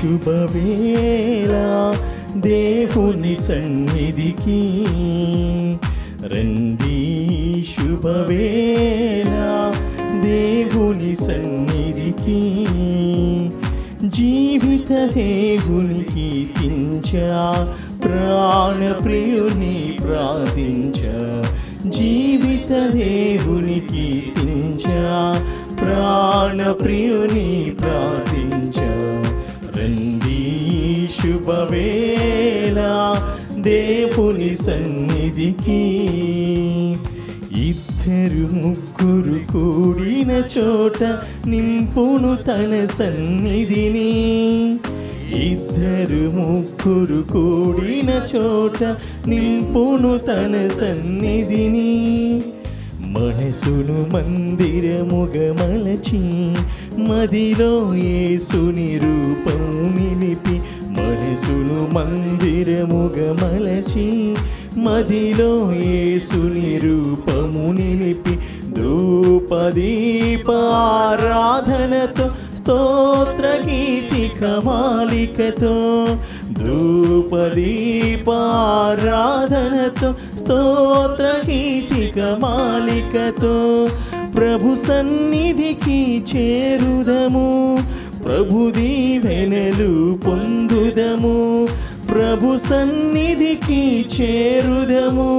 శుభవేళ దేవుని సన్నిధికి రండి, శుభవేళ దేవుని సన్నిధికి, జీవిత దేవునికి కీర్తించా, ప్రాణ ప్రియుని ప్రార్థించా, జీవిత దేవునికి కీర్తించా, ప్రాణ ప్రియుని ప్రార్థించా. రండి, శుభవేళ దేవుని సన్నిధికి. ఇద్దరు ముగ్గురు కూడిన చోట నింపును తన సన్నిధిని, ఇద్దరు ముగ్గురు కూడిన చోట నింపును తన సన్నిధిని. మనసును మందిరముగా మలచి మదిలో యేసుని రూపం నిలిపి, మనసును మందిరముగా మలచి మదిలో యేసుని రూపము నిలిపి, ధూపదీపారాధనతో స్తోత్ర గీతి కమాలికతో, ధూపదీపారాధనతో స్తోత్ర గీతి కమాలికతో ప్రభు సన్నిధికి చేరుదము, ప్రభు దీవెనలు పొందుదము, ప్రభు సన్నిధికి చేరుదము,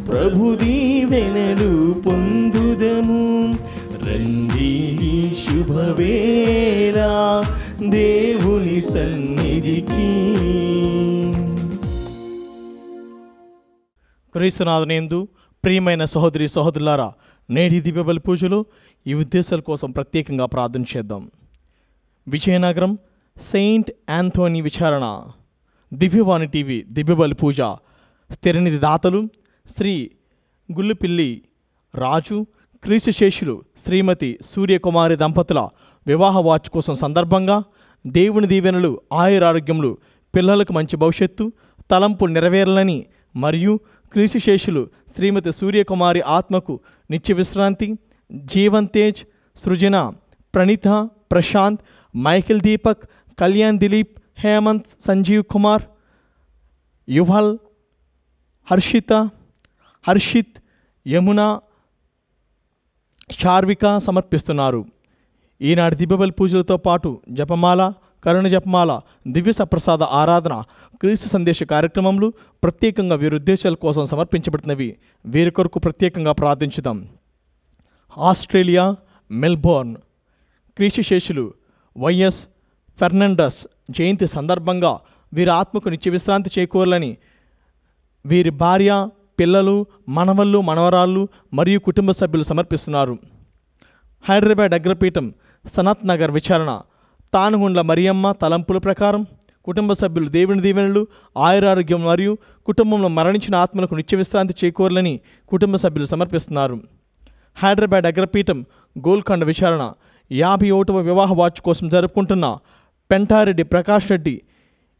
ప్రభు దీవెనలు పొందుదము. రండి, శుభవేళ దేవుని సన్నిధికి. క్రీస్తునాథునందు ప్రియమైన సహోదరి సహోదరులారా, నేటి దివ్య బలి పూజలో ఈ ఉద్దేశాల కోసం ప్రత్యేకంగా ప్రార్థన చేద్దాం. విజయనగరం సెయింట్ ఆంథోనీ విచారణ దివ్యవాణి టీవీ దివ్య బలి పూజ స్థిరనిధి దాతలు శ్రీ గుల్లుపిల్లి రాజు, క్రీస్తుశేషులు శ్రీమతి సూర్యకుమారి దంపతుల వివాహ వార్షికోత్సవం సందర్భంగా దేవుని దీవెనలు, ఆయురారోగ్యములు, పిల్లలకు మంచి భవిష్యత్తు, తలంపులు నెరవేరాలని మరియు క్రీస్తుశేషులు శ్రీమతి సూర్యకుమారి ఆత్మకు నిత్య విశ్రాంతి, జీవన్ తేజ్, సృజన, ప్రణీత, ప్రశాంత్, మైకిల్ దీపక్, కళ్యాణ్ దిలీప్, హేమంత్, సంజీవ్ కుమార్, యువల్, హర్షిత, హర్షిత్, యమున, చార్విక సమర్పిస్తున్నారు. ఈనాటి దివ్యబలి పూజలతో పాటు జపమాల, కరుణ జపమాల, దివ్య సప్రసాద ఆరాధన, క్రీస్తు సందేశ కార్యక్రమంలో ప్రత్యేకంగా వీరి ఉద్దేశాల కోసం సమర్పించబడుతున్నవి. వీరి కొరకు ప్రత్యేకంగా ప్రార్థించుదాం. ఆస్ట్రేలియా మెల్బోర్న్ క్రీస్తుశేషులు వైఎస్ ఫెర్నాండస్ జయంతి సందర్భంగా వీరి ఆత్మకు నిత్య విశ్రాంతి చేకూరాలని వీరి భార్య, పిల్లలు, మనవళ్ళు, మనవరాళ్ళు మరియు కుటుంబ సభ్యులు సమర్పిస్తున్నారు. హైదరాబాద్ అగ్రపీఠం సనత్ నగర్ విచారణ తానుగుండ్ల మరియమ్మ తలంపుల ప్రకారం కుటుంబ సభ్యులు దేవుని దీవెనలు, ఆయురారోగ్యం మరియు కుటుంబంలో మరణించిన ఆత్మలకు నిత్య విశ్రాంతి చేకూరాలని కుటుంబ సభ్యులు సమర్పిస్తున్నారు. హైదరాబాద్ అగ్రపీఠం గోల్కొండ విచారణ 51వ వివాహ వార్షికోత్సవం కోసం జరుపుకుంటున్న పెంటారెడ్డి ప్రకాష్ రెడ్డి,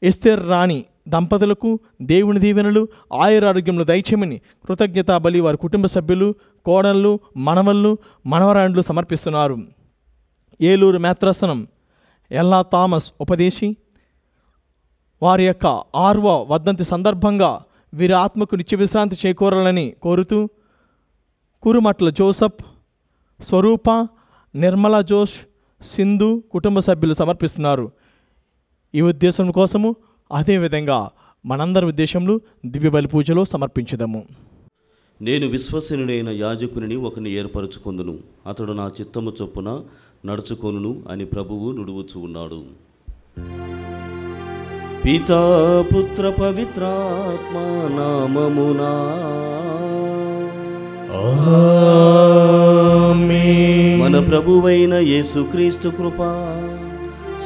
ఎస్తేర్ రాణి దంపతులకు దేవుని దీవెనలు, ఆయురారోగ్యములు దయచేయమని కృతజ్ఞతా బలి వారి కుటుంబ సభ్యులు, కోడళ్ళు, మనవళ్ళు, మనవరాండ్లు సమర్పిస్తున్నారు. ఏలూరు మేత్రాసనం ఎల్లా థామస్ ఉపదేశి వారి యొక్క 6వ వర్ధంతి సందర్భంగా వీరి ఆత్మకు నిత్య విశ్రాంతి చేకూరాలని కోరుతూ కురుమట్ల జోసఫ్, స్వరూప, నిర్మలా జోష్, సింధు కుటుంబ సభ్యులు సమర్పిస్తున్నారు. ఈ ఉద్దేశం కోసము అదేవిధంగా మనందరి ఉద్దేశంలో దివ్య బలి పూజలో సమర్పించుదాము. నేను విశ్వసనీయుడైన యాజకుని ఒకరిని ఏర్పరచుకొందును, అతడు నా చిత్తము చొప్పున నడుచుకొనును అని ప్రభువు నుడువుచు ఉన్నాడు. పితా పుత్ర పవిత్రాత్మ నామమునా ఆమేన్. మన ప్రభువైన యేసుక్రీస్తు కృప,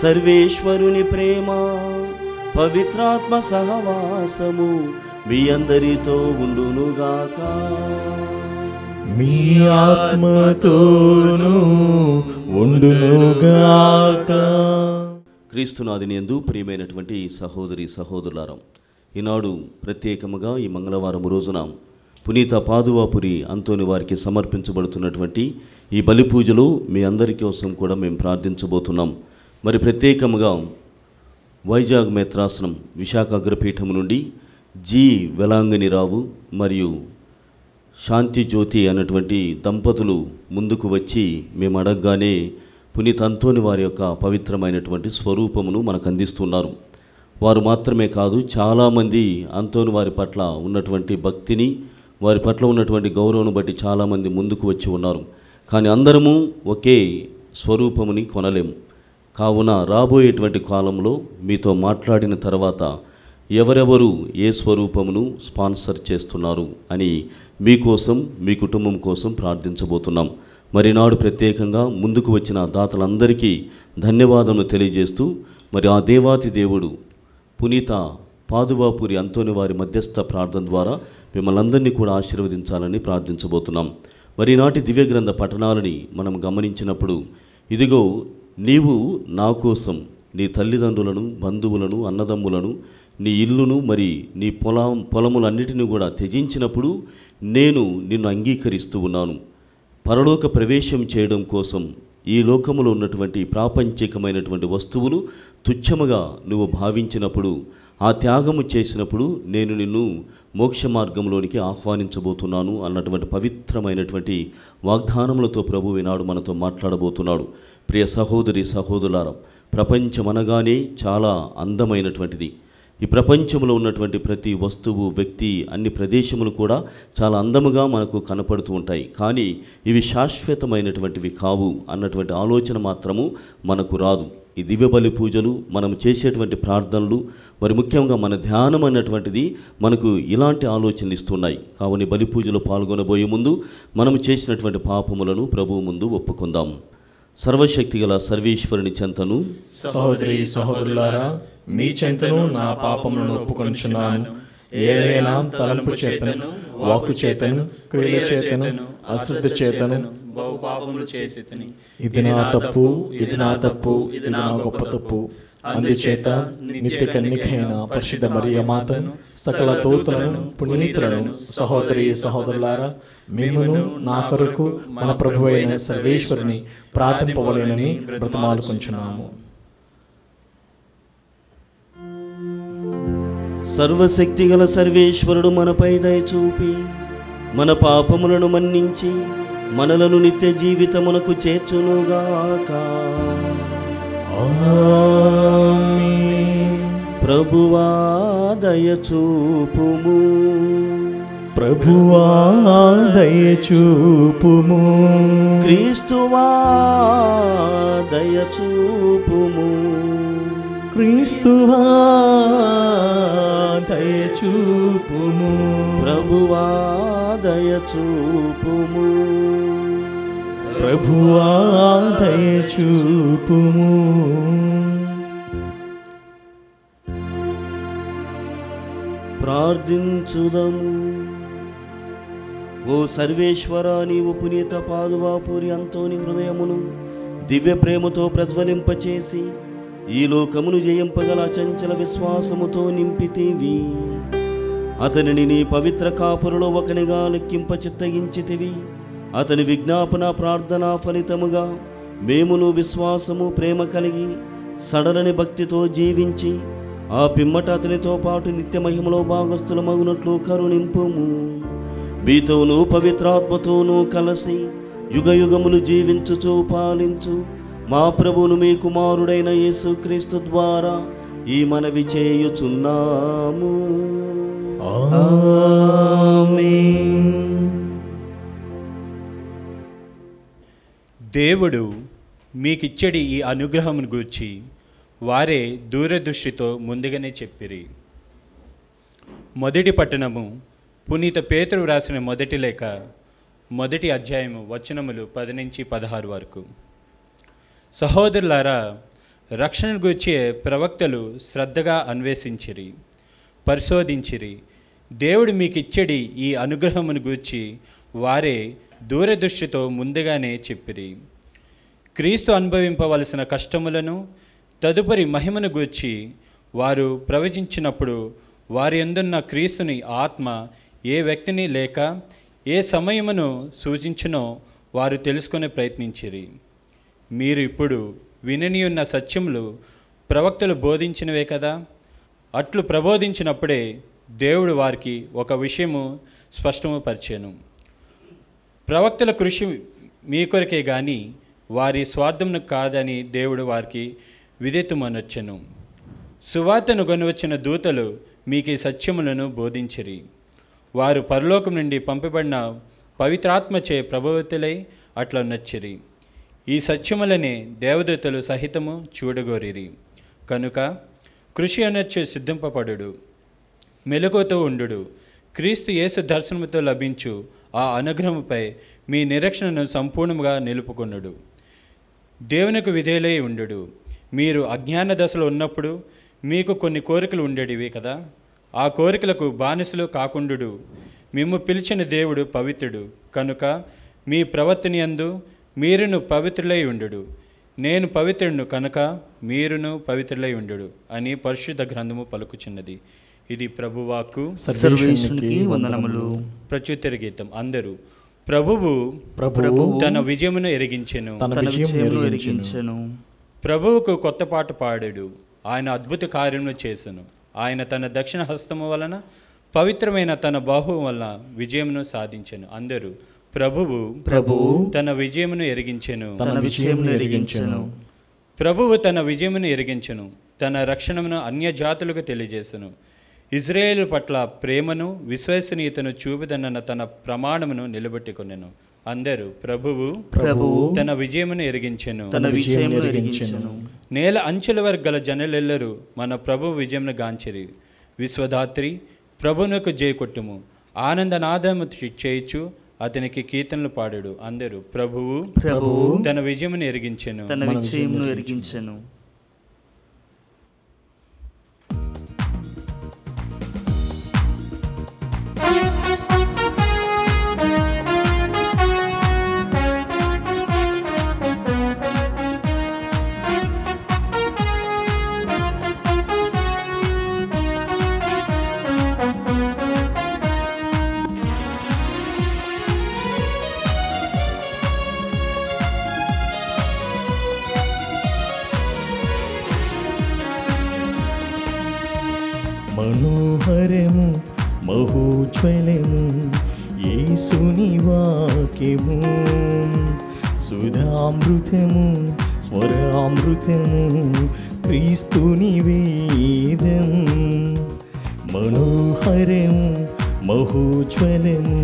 సర్వేశ్వరుని ప్రేమ, పవిత్రాత్మ సహవాసము మీ అందరితో ఉండునుగాక. మీ ఆత్మతోనూ ఉండునుగాక. క్రీస్తునాథుని యందు ప్రియమైనటువంటి సహోదరి సహోదరులారా, ఈనాడు ప్రత్యేకముగా ఈ మంగళవారం రోజున పునీత పాదువాపురి అంతోని వారికి సమర్పించబడుతున్నటువంటి ఈ బలి పూజలో మీ అందరి కోసం కూడా మేము ప్రార్థించబోతున్నాం. మరి ప్రత్యేకముగా వైజాగ్ మేత్రాసనం విశాఖ అగ్రపీఠము నుండి జి వెలాంగనిరావు మరియు శాంతి జ్యోతి అన్నటువంటి దంపతులు ముందుకు వచ్చి మేము అడగగానే పునీత్ అంతోని వారి యొక్క పవిత్రమైనటువంటి స్వరూపమును మనకు అందిస్తున్నారు. వారు మాత్రమే కాదు, చాలామంది అంతోని వారి పట్ల ఉన్నటువంటి భక్తిని, వారి పట్ల ఉన్నటువంటి గౌరవం బట్టి చాలామంది ముందుకు వచ్చి ఉన్నారు. కానీ అందరము ఒకే స్వరూపముని కొనలేము. కావున రాబోయేటువంటి కాలంలో మీతో మాట్లాడిన తర్వాత ఎవరెవరు ఏ స్వరూపమును స్పాన్సర్ చేస్తున్నారు అని మీకోసం, మీ కుటుంబం కోసం ప్రార్థించబోతున్నాం. మరి నాడు ప్రత్యేకంగా ముందుకు వచ్చిన దాతలందరికీ ధన్యవాదములు తెలియజేస్తూ, మరి ఆ దేవాతి దేవుడు పునీత పాదువాపూరి అంతోని వారి మధ్యస్థ ప్రార్థన ద్వారా మిమ్మల్ని అందరినీ కూడా ఆశీర్వదించాలని ప్రార్థించబోతున్నాం. మరి నాటి దివ్య గ్రంథ పఠనాలని మనం గమనించినప్పుడు, ఇదిగో నీవు నా కోసం నీ తల్లిదండ్రులను, బంధువులను, అన్నదమ్ములను, నీ ఇల్లును, మరి నీ పొలములన్నిటిని కూడా త్యజించినప్పుడు నేను నిన్ను అంగీకరిస్తూ ఉన్నాను. పరలోక ప్రవేశం చేయడం కోసం ఈ లోకములో ఉన్నటువంటి ప్రాపంచికమైనటువంటి వస్తువులు తుచ్చముగా నువ్వు భావించినప్పుడు, ఆ త్యాగము చేసినప్పుడు నేను నిన్ను మోక్ష మార్గంలోనికి ఆహ్వానించబోతున్నాను అన్నటువంటి పవిత్రమైనటువంటి వాగ్దానములతో ప్రభు ఈనాడు మనతో మాట్లాడబోతున్నాడు. ప్రియ సహోదరి సహోదరులారా, ప్రపంచం అనగానే చాలా అందమైనటువంటిది. ఈ ప్రపంచంలో ఉన్నటువంటి ప్రతి వస్తువు, వ్యక్తి, అన్ని ప్రదేశములు కూడా చాలా అందముగా మనకు కనపడుతూ ఉంటాయి. కానీ ఇవి శాశ్వతమైనటువంటివి కావు అన్నటువంటి ఆలోచన మాత్రము మనకు రాదు. ఈ దివ్య బలి పూజలు, మనం చేసేటువంటి ప్రార్థనలు, మరి ముఖ్యంగా మన ధ్యానం అన్నటువంటిది మనకు ఇలాంటి ఆలోచనలు ఇస్తున్నాయి. కావున బలి పూజలో పాల్గొనబోయే ముందు మనం చేసినటువంటి పాపములను ప్రభువు ముందు ఒప్పుకుందాం. సర్వశక్తిగల సర్వేశ్వరుని చెంతను, సహోదరి సహోదరులారా, మీ చెంతను నా పాపములను ఒప్పుకొనుచున్నాను. ఏదైనా తలంపు చేతను, వాక్కు చేతను, క్రియ చేతను, అశ్రద్ధ చేతను బహుపాపములు చేసితిని. ఇది నా తప్పు, ఇది నా తప్పు, ఇది నా గొప్ప తప్పు. అందుచేత నిత్య కన్యకైన పరిశుద్ధ మరియ మాతను, సకల దూతలను, పునీతులను, సహోదరి సహోదరులారా, మిమ్మును నా కొరకు మన ప్రభువైన సర్వేశ్వరుని ప్రార్థింపవలెనని బ్రతిమాలుకొంచున్నాము. సర్వశక్తిగల సర్వేశ్వరుడు మనపై దయచూపి మన పాపములను మన్నించి మనలను నిత్య జీవితమునకు చేర్చునుగాక. ఆమేన్. ప్రభువా దయచూపుము, ప్రభువా దయచూపుము, క్రీస్తువా దయచూపుము, క్రీస్తువా దయచూపుము, ప్రభువా దయచూపుము, ప్రభువా దయచూపుము. ప్రార్థించుదము. ఓ సర్వేశ్వరా, నీవు పునీత పాదువాపూరి అంతోని హృదయమును దివ్య ప్రేమతో ప్రజ్వలింపచేసి ఈ లోకమును జయింపగల చంచల విశ్వాసముతో నింపితివి. అతనిని నీ పవిత్ర కాపురులో ఒకనిగా లెక్కింప చిత్తగించితివి. అతని విజ్ఞాపన ప్రార్థన ఫలితముగా మేమును విశ్వాసము, ప్రేమ కలిగి సడలని భక్తితో జీవించి ఆ పిమ్మట అతనితో పాటు నిత్య మహిమలో భాగస్థులమగునట్లు కరుణింపుము. మీతోనూ పవిత్రాత్మతోనూ కలిసి యుగయుగములు జీవించుచు పాలించు మా ప్రభువును మీ కుమారుడైన యేసుక్రీస్తు ద్వారా ఈ మనవి చేయుచున్నాము. ఆమేన్. దేవుడు మీకిచ్చడి ఈ అనుగ్రహమును గూర్చి వారే దూరదృష్టితో ముందుగానే చెప్పిరి. మొదటి పట్టణము పునీత పేతురు రాసిన మొదటి లేఖ, మొదటి అధ్యాయము వచనములు 10-16 వరకు. సహోదరులారా, రక్షణ గూర్చే ప్రవక్తలు శ్రద్ధగా అన్వేషించిరి, పరిశోధించిరి. దేవుడు మీకిచ్చడి ఈ అనుగ్రహమును గూర్చి వారే దూరదృష్టితో ముందుగానే చెప్పిరి. క్రీస్తు అనుభవింపవలసిన కష్టములను, తదుపరి మహిమను గూర్చి వారు ప్రవచించినప్పుడు వారి యందున్న క్రీస్తుని ఆత్మ ఏ వ్యక్తిని లేక ఏ సమయమును సూచించునో వారు తెలుసుకునే ప్రయత్నించిరి. మీరు ఇప్పుడు విననియున్న సత్యములు ప్రవక్తలు బోధించినవే కదా. అట్లు ప్రబోధించినప్పుడే దేవుడు వారికి ఒక విషయము స్పష్టము పరిచెను. ప్రవక్తల కృషి మీ కొరకే గాని వారి స్వార్థమును కాదని దేవుడు వారికి విధేతుమనొచ్చెను. సువార్తను కొనివచ్చిన దూతలు మీకు ఈ సత్యములను బోధించిరి. వారు పరలోకం నుండి పంపబడిన పవిత్రాత్మచే ప్రభావితులై అట్లా నచ్చిరి. ఈ సత్యములనే దేవదూతలు సహితము చూడగోరిరి. కనుక కృషి అనొచ్చు సిద్ధింపబడుడు, మెలకువతో ఉండు, క్రీస్తు యేసు దర్శనముతో లభించు ఆ అనుగ్రహముపై మీ నిరీక్షణను సంపూర్ణంగా నిలుపుకొనుడు. దేవునికి విధేయులై ఉండు. మీరు అజ్ఞాన దశలో ఉన్నప్పుడు మీకు కొన్ని కోరికలు ఉండేటివి కదా. ఆ కోరికలకు బానిసలు కాకుండుడు. మిమ్ము పిలిచిన దేవుడు పవిత్రుడు కనుక మీ ప్రవర్తన యందు మీరును పవిత్రులై ఉండు. నేను పవిత్రుడును కనుక మీరును పవిత్రులై ఉండు అని పరిశుద్ధ గ్రంథము పలుకుచున్నది. ఇది ప్రభువాక్కు. సర్వేశ్వరునికి వందనములు. ప్రత్యుత్తర గీతం. అందరూ ప్రభువు తన విజయమును ఎరిగించెను. ప్రభువుకు కొత్త పాట పాడాడు. ఆయన అద్భుత కార్యమును చేసెను. ఆయన తన దక్షిణ హస్తము వలన పవిత్రమైన తన బాహువు వలన విజయమును సాధించెను. అందరూ ప్రభువు తన విజయమును ఎరిగించెను. ప్రభువు తన విజయమును ఎరిగించెను. తన రక్షణమును అన్య జాతులకు తెలియజేసెను. ఇజ్రాయేలు పట్ల ప్రేమను విశ్వసనీయతను చూపుదన్న తన ప్రమాణమును నిలబెట్టుకొనెను. అందరూ ప్రభువు తన విజయమును ఎరిగించెను. నేల అంచెల వరకు గల జనులెల్లరూ మన ప్రభు విజయమును గాంచిరి. విశ్వదాత్రి ప్రభువునకు జయ కొట్టుము. ఆనందనాదము చేయుచు అతనికి కీర్తనలు పాడాడు. అందరూ ప్రభువు తన విజయమును ఎరిగించెను. మనోహరము మహోజ్వలము యేసుని వాక్యము, సుధామృతము స్వరామృతము క్రీస్తుని వేదం. మనోహరము మహోజ్వలము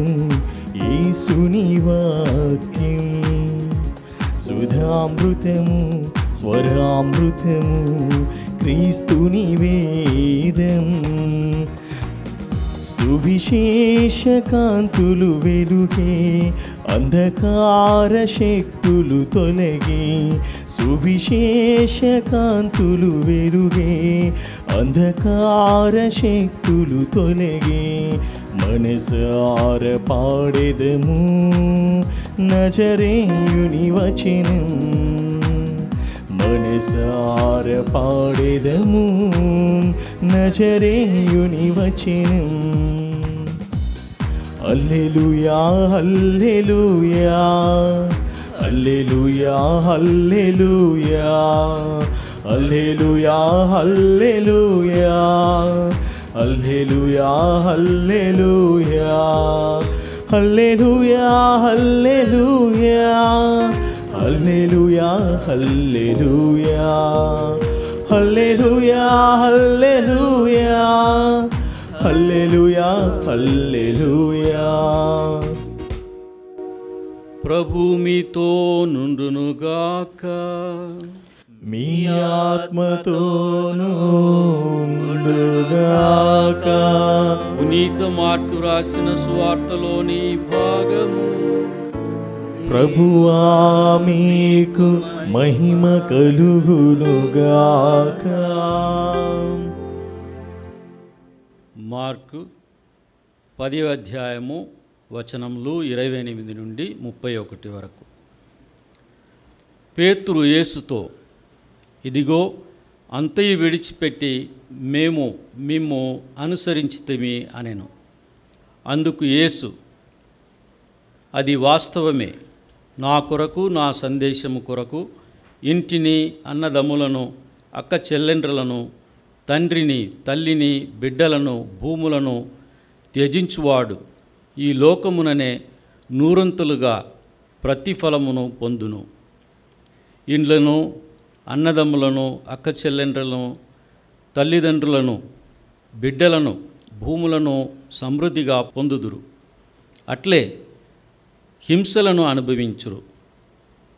యేసుని వాక్యం, సుధామృతము స్వరామృతము క్రీస్తుని వేదం. సువిశేష కాంతులు వెలుగే, అంధకార శక్తులు తొలగే. సువిశేష కాంతులు వెలుగే, అంధకార శక్తులు తొలగే. మనసార పాడెదము నజరేయుని వచనం, మనసార పాడెదము నజరేయుని వచనం. హల్లెలూయా హల్లెలూయా హల్లెలూయా హల్లెలూయా హల్లెలూయా హల్లెలూయా హల్లెలూయా హల్లెలూయా హల్లెలూయా హల్లెలూయా హల్లెలూయా హల్లెలూయా హల్లెలూయా హల్లెలూయా హల్లెలూయా హల్లెలూయా. ప్రభు మీతో నుండునుగాక. మీ ఆత్మతోనూ నుండుగాక. పునీత మార్కు రాసిన సువార్తలోని భాగము. ప్రభువా మీకు మహిమ కలుగునుగాక. మార్కు 10వ అధ్యాయము వచనములు 28 నుండి 31 వరకు. పేతురు యేసుతో, ఇదిగో అంతయు విడిచిపెట్టి మేము మిమ్ము అనుసరించితిమి అనెను. అందుకు యేసు, అది వాస్తవమే. నా కొరకు, నా సందేశము కొరకు ఇంటిని, అన్నదమ్ములను, అక్క చెల్లెండ్రులను, తండ్రిని, తల్లిని, బిడ్డలను, భూములను త్యజించువాడు ఈ లోకముననే నూరంతులుగా ప్రతిఫలమును పొందును. ఇండ్లను, అన్నదమ్ములను, అక్క చెల్లెండ్రులను, తల్లిదండ్రులను, బిడ్డలను, భూములను సమృద్ధిగా పొందుదురు. అట్లే హింసలను అనుభవించురు.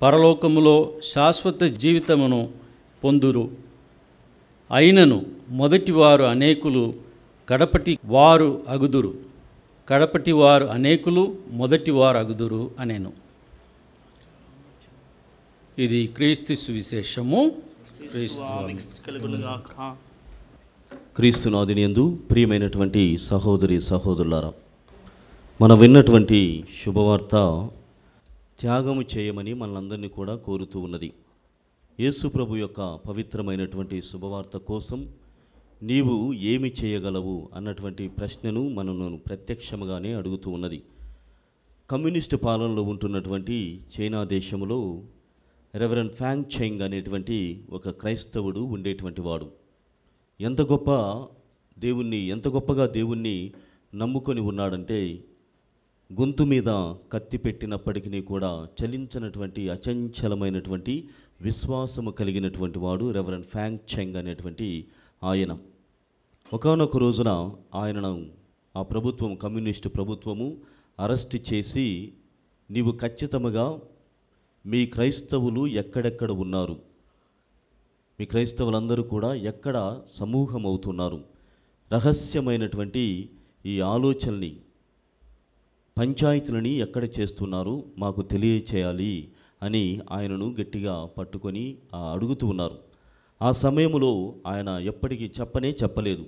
పరలోకములో శాశ్వత జీవితమును పొందురు. అయినను మొదటివారు అనేకులు, కడపటి వారు అగుదురు. కడపటి వారు అనేకులు, మొదటివారు అగుదురు అనేను. ఇది క్రీస్తు సువిశేషము. క్రీస్తునాథుని యందు ప్రియమైనటువంటి సహోదరి సహోదరులారా, మనం విన్నటువంటి శుభవార్త త్యాగము చేయమని మనలందరినీ కూడా కోరుతూ ఉన్నది. యేసు ప్రభు యొక్క పవిత్రమైనటువంటి శుభవార్త కోసం నీవు ఏమి చేయగలవు అన్నటువంటి ప్రశ్నను మనను ప్రత్యక్షంగానే అడుగుతూ ఉన్నది. కమ్యూనిస్టు పాలనలో ఉంటున్నటువంటి చైనా దేశంలో రెవరెండ్ ఫ్యాంగ్ చెంగ్ అనేటువంటి ఒక క్రైస్తవుడు ఉండేటువంటి వాడు. ఎంత గొప్పగా దేవుణ్ణి నమ్ముకొని ఉన్నాడంటే, గొంతు మీద కత్తి పెట్టినప్పటికీ కూడా చలించినటువంటి అచంచలమైనటువంటి విశ్వాసము కలిగినటువంటి వాడు రెవరెండ్ ఫ్యాంగ్ చెంగ్ అనేటువంటి ఆయన. ఒకానొక రోజున ఆయనను ఆ ప్రభుత్వం, కమ్యూనిస్టు ప్రభుత్వము అరెస్ట్ చేసి, నీవు ఖచ్చితంగా మీ క్రైస్తవులు ఎక్కడెక్కడ ఉన్నారు, మీ క్రైస్తవులందరూ కూడా ఎక్కడ సమూహం అవుతున్నారు, రహస్యమైనటువంటి ఈ ఆలోచనని, పంచాయతీలని ఎక్కడ చేస్తున్నారు మాకు తెలియచేయాలి అని ఆయనను గట్టిగా పట్టుకొని అడుగుతూ ఉన్నారు. ఆ సమయంలో ఆయన ఎప్పటికీ చెప్పలేదు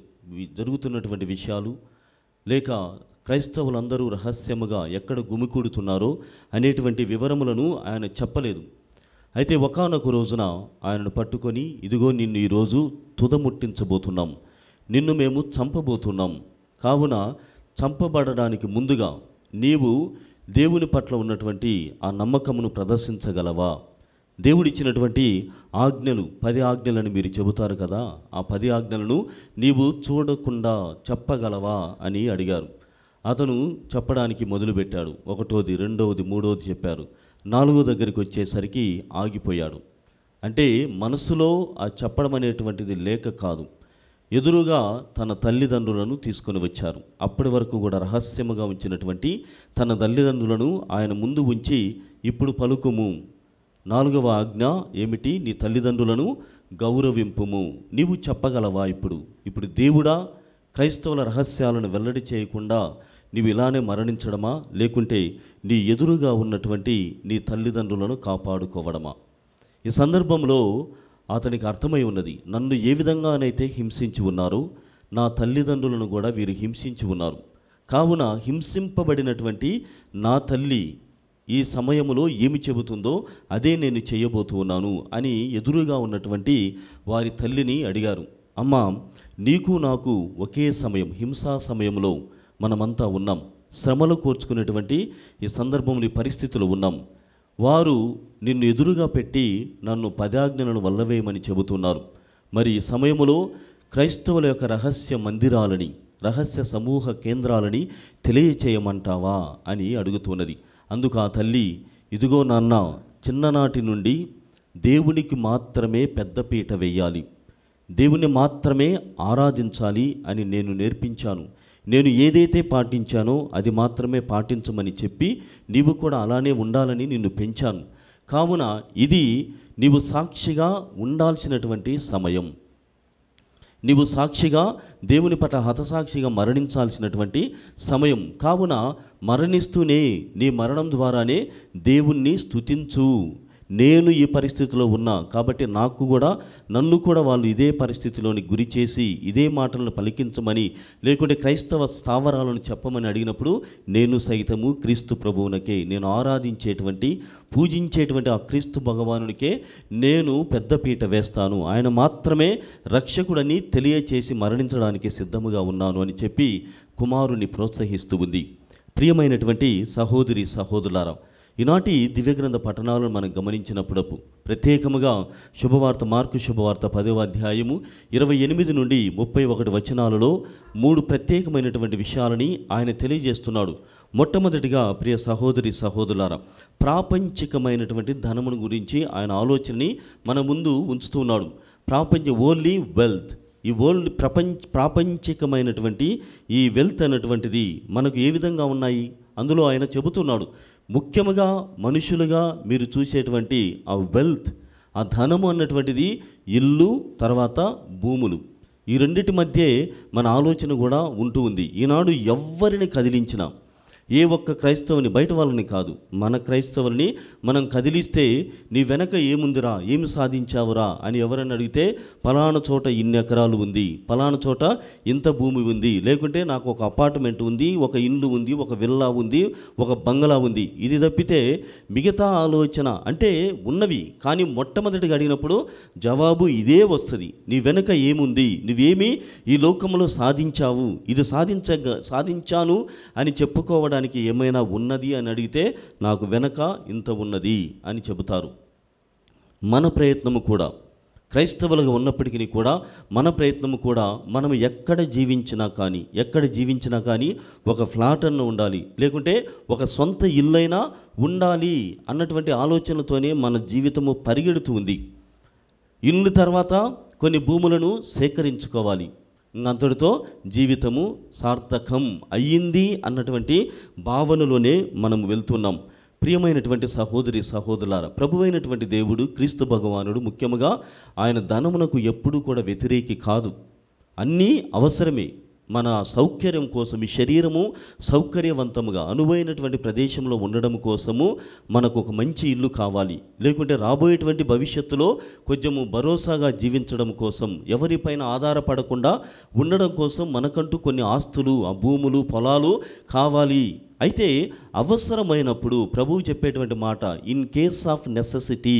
జరుగుతున్నటువంటి విషయాలు, లేక క్రైస్తవులందరూ రహస్యముగా ఎక్కడ గుమికూడుతున్నారో అనేటువంటి వివరములను ఆయన చెప్పలేదు. అయితే ఒకానొక రోజున ఆయనను పట్టుకొని, ఇదిగో నిన్ను ఈరోజు తుదముట్టించబోతున్నాం, నిన్ను మేము చంపబోతున్నాం, కావున చంపబడడానికి ముందుగా నీవు దేవుని పట్ల ఉన్నటువంటి ఆ నమ్మకమును ప్రదర్శించగలవా? దేవుడిచ్చినటువంటి ఆజ్ఞలు 10 ఆజ్ఞలను మీరు చెబుతారు కదా, ఆ 10 ఆజ్ఞలను నీవు చూడకుండా చెప్పగలవా అని అడిగారు. అతను చెప్పడానికి మొదలుపెట్టాడు. 1వ, 2వ, 3వది చెప్పారు. 4వ దగ్గరికి వచ్చేసరికి ఆగిపోయాడు. అంటే మనసులో ఆ చెప్పడం అనేటువంటిది లేక కాదు, ఎదురుగా తన తల్లిదండ్రులను తీసుకొని వచ్చారు. అప్పటి వరకు కూడా రహస్యముగా ఉంచినటువంటి తన తల్లిదండ్రులను ఆయన ముందు ఉంచి, ఇప్పుడు పలుకుము, 4వ ఆజ్ఞ ఏమిటి? నీ తల్లిదండ్రులను గౌరవింపుము. నీవు చెప్పగలవా? ఇప్పుడు దేవుడా క్రైస్తవుల రహస్యాలను వెల్లడి చేయకుండా నీవు ఇలానే మరణించడమా, లేకుంటే నీ ఎదురుగా ఉన్నటువంటి నీ తల్లిదండ్రులను కాపాడుకోవడమా? ఈ సందర్భంలో అతనికి అర్థమై ఉన్నది, నన్ను ఏ విధంగానైతే హింసించి ఉన్నారో నా తల్లిదండ్రులను కూడా వీరు హింసించి ఉన్నారు. కావున హింసింపబడినటువంటి నా తల్లి ఈ సమయంలో ఏమి చెబుతుందో అదే నేను చేయబోతూ ఉన్నాను అని ఎదురుగా ఉన్నటువంటి వారి తల్లిని అడిగారు. అమ్మా, నీకు నాకు ఒకే సమయం, హింసా సమయంలో మనమంతా ఉన్నాం, శ్రమలు కోర్చుకునేటువంటి ఈ సందర్భంలో, ఈ పరిస్థితులు ఉన్నాం. వారు నిన్ను ఎదురుగా పెట్టి నన్ను 10 ఆజ్ఞలను వల్లవేయమని చెబుతున్నారు. మరి ఈ సమయంలో క్రైస్తవుల యొక్క రహస్య మందిరాలని, రహస్య సమూహ కేంద్రాలని తెలియచేయమంటావా అని అడుగుతున్నది. అందుకు ఆ తల్లి, ఇదిగో నాన్న, చిన్ననాటి నుండి దేవునికి మాత్రమే పెద్దపీట వేయాలి, దేవుని మాత్రమే ఆరాధించాలి అని నేను నేర్పించాను. నేను ఏదైతే పాటించానో అది మాత్రమే పాటించమని చెప్పి నీవు కూడా అలానే ఉండాలని నిన్ను పెంచాను. కావున ఇది నీవు సాక్షిగా ఉండాల్సినటువంటి సమయం, నీవు సాక్షిగా దేవుని పట్ల హతసాక్షిగా మరణించాల్సినటువంటి సమయం. కావున మరణిస్తూనే, నీ మరణం ద్వారానే దేవుణ్ణి స్తుతించు. నేను ఈ పరిస్థితిలో ఉన్నా కాబట్టి నన్ను కూడా వాళ్ళు ఇదే పరిస్థితిలోని గురి చేసి ఇదే మాటలను పలికించమని, లేకుంటే క్రైస్తవ స్థావరాలను చెప్పమని అడిగినప్పుడు నేను సైతము క్రీస్తు ప్రభువునకే, నేను ఆరాధించేటువంటి పూజించేటువంటి ఆ క్రీస్తు భగవానునికే నేను పెద్దపీట వేస్తాను, ఆయన మాత్రమే రక్షకుడని తెలియచేసి మరణించడానికి సిద్ధముగా ఉన్నాను అని చెప్పి కుమారుని ప్రోత్సహిస్తూ ఉంది. ప్రియమైనటువంటి సహోదరి సహోదరులారా, ఈనాటి దివ్యగ్రంథ పఠనాలను మనం గమనించినప్పుడు ప్రత్యేకముగా శుభవార్త, మార్కు శుభవార్త 10వ అధ్యాయము 28 నుండి 31 వచనాలలో 3 ప్రత్యేకమైనటువంటి విషయాలని ఆయన తెలియజేస్తున్నాడు. మొట్టమొదటిగా ప్రియ సహోదరి సహోదరులారా, ప్రాపంచికమైనటువంటి ధనమును గురించి ఆయన ఆలోచనని మన ముందు ఉంచుతున్నాడు. ఓన్లీ వెల్త్, ఈ ప్రాపంచికమైనటువంటి ఈ వెల్త్ అన్నటువంటిది మనకు ఏ విధంగా ఉన్నాయి అందులో ఆయన చెబుతున్నాడు. ముఖ్యముగా మనుషులుగా మీరు చూసేటువంటి ఆ వెల్త్, ఆ ధనము అన్నటువంటిది ఇల్లు, తర్వాత భూములు, ఈ రెండిటి మధ్య మన ఆలోచన కూడా ఉంటూ ఉంది. ఈనాడు ఎవ్వరిని కదిలించినా, ఏ ఒక్క క్రైస్తవుని, బయట వాళ్ళని కాదు, మన క్రైస్తవుల్ని మనం కదిలిస్తే నీ వెనక ఏముందిరా, ఏమి సాధించావురా అని ఎవరైనా అడిగితే పలానా చోట ఇన్ని ఎకరాలు ఉంది, పలానా చోట ఇంత భూమి ఉంది, లేకుంటే నాకు ఒక అపార్ట్మెంట్ ఉంది, ఒక ఇల్లు ఉంది, ఒక విల్లా ఉంది, ఒక బంగ్లా ఉంది, ఇది తప్పితే మిగతా ఆలోచన అంటే ఉన్నవి. కానీ మొట్టమొదటిగా అడిగినప్పుడు జవాబు ఇదే వస్తుంది, నీ వెనక ఏముంది, నువ్వేమి ఈ లోకంలో సాధించావు, ఇది సాధించాను అని చెప్పుకోవడానికి ఏమైనా ఉన్నది అని అడిగితే నాకు వెనక ఇంత ఉన్నది అని చెబుతారు. మన ప్రయత్నము కూడా, క్రైస్తవులుగా ఉన్నప్పటికీ కూడా మన ప్రయత్నము కూడా, మనం ఎక్కడ జీవించినా కానీ ఒక ఫ్లాట్ అన్న ఉండాలి, లేకుంటే ఒక సొంత ఇల్లైనా ఉండాలి అన్నటువంటి ఆలోచనతోనే మన జీవితము పరిగెడుతూ ఉంది. ఇల్లు తర్వాత కొన్ని భూములను సేకరించుకోవాలి, అంతటితో జీవితము సార్థకం అయ్యింది అన్నటువంటి భావనలోనే మనం వెళ్తున్నాం. ప్రియమైనటువంటి సహోదరి సహోదరులారా, ప్రభువైనటువంటి దేవుడు క్రీస్తు భగవానుడు ముఖ్యముగా ఆయన ధనమునకు ఎప్పుడూ కూడా వ్యతిరేకి కాదు. అన్నీ అవసరమే, మన సౌకర్యం కోసం, ఈ శరీరము సౌకర్యవంతముగా అనువైనటువంటి ప్రదేశంలో ఉండడం కోసము మనకు ఒక మంచి ఇల్లు కావాలి, లేకుంటే రాబోయేటువంటి భవిష్యత్తులో కొంచెము భరోసాగా జీవించడం కోసం, ఎవరిపైన ఆధారపడకుండా ఉండడం కోసం మనకంటూ కొన్ని ఆస్తులు, ఆ భూములు, పొలాలు కావాలి. అయితే అవసరమైనప్పుడు ప్రభువు చెప్పేటువంటి మాట, ఇన్ కేస్ ఆఫ్ నెసెసిటీ,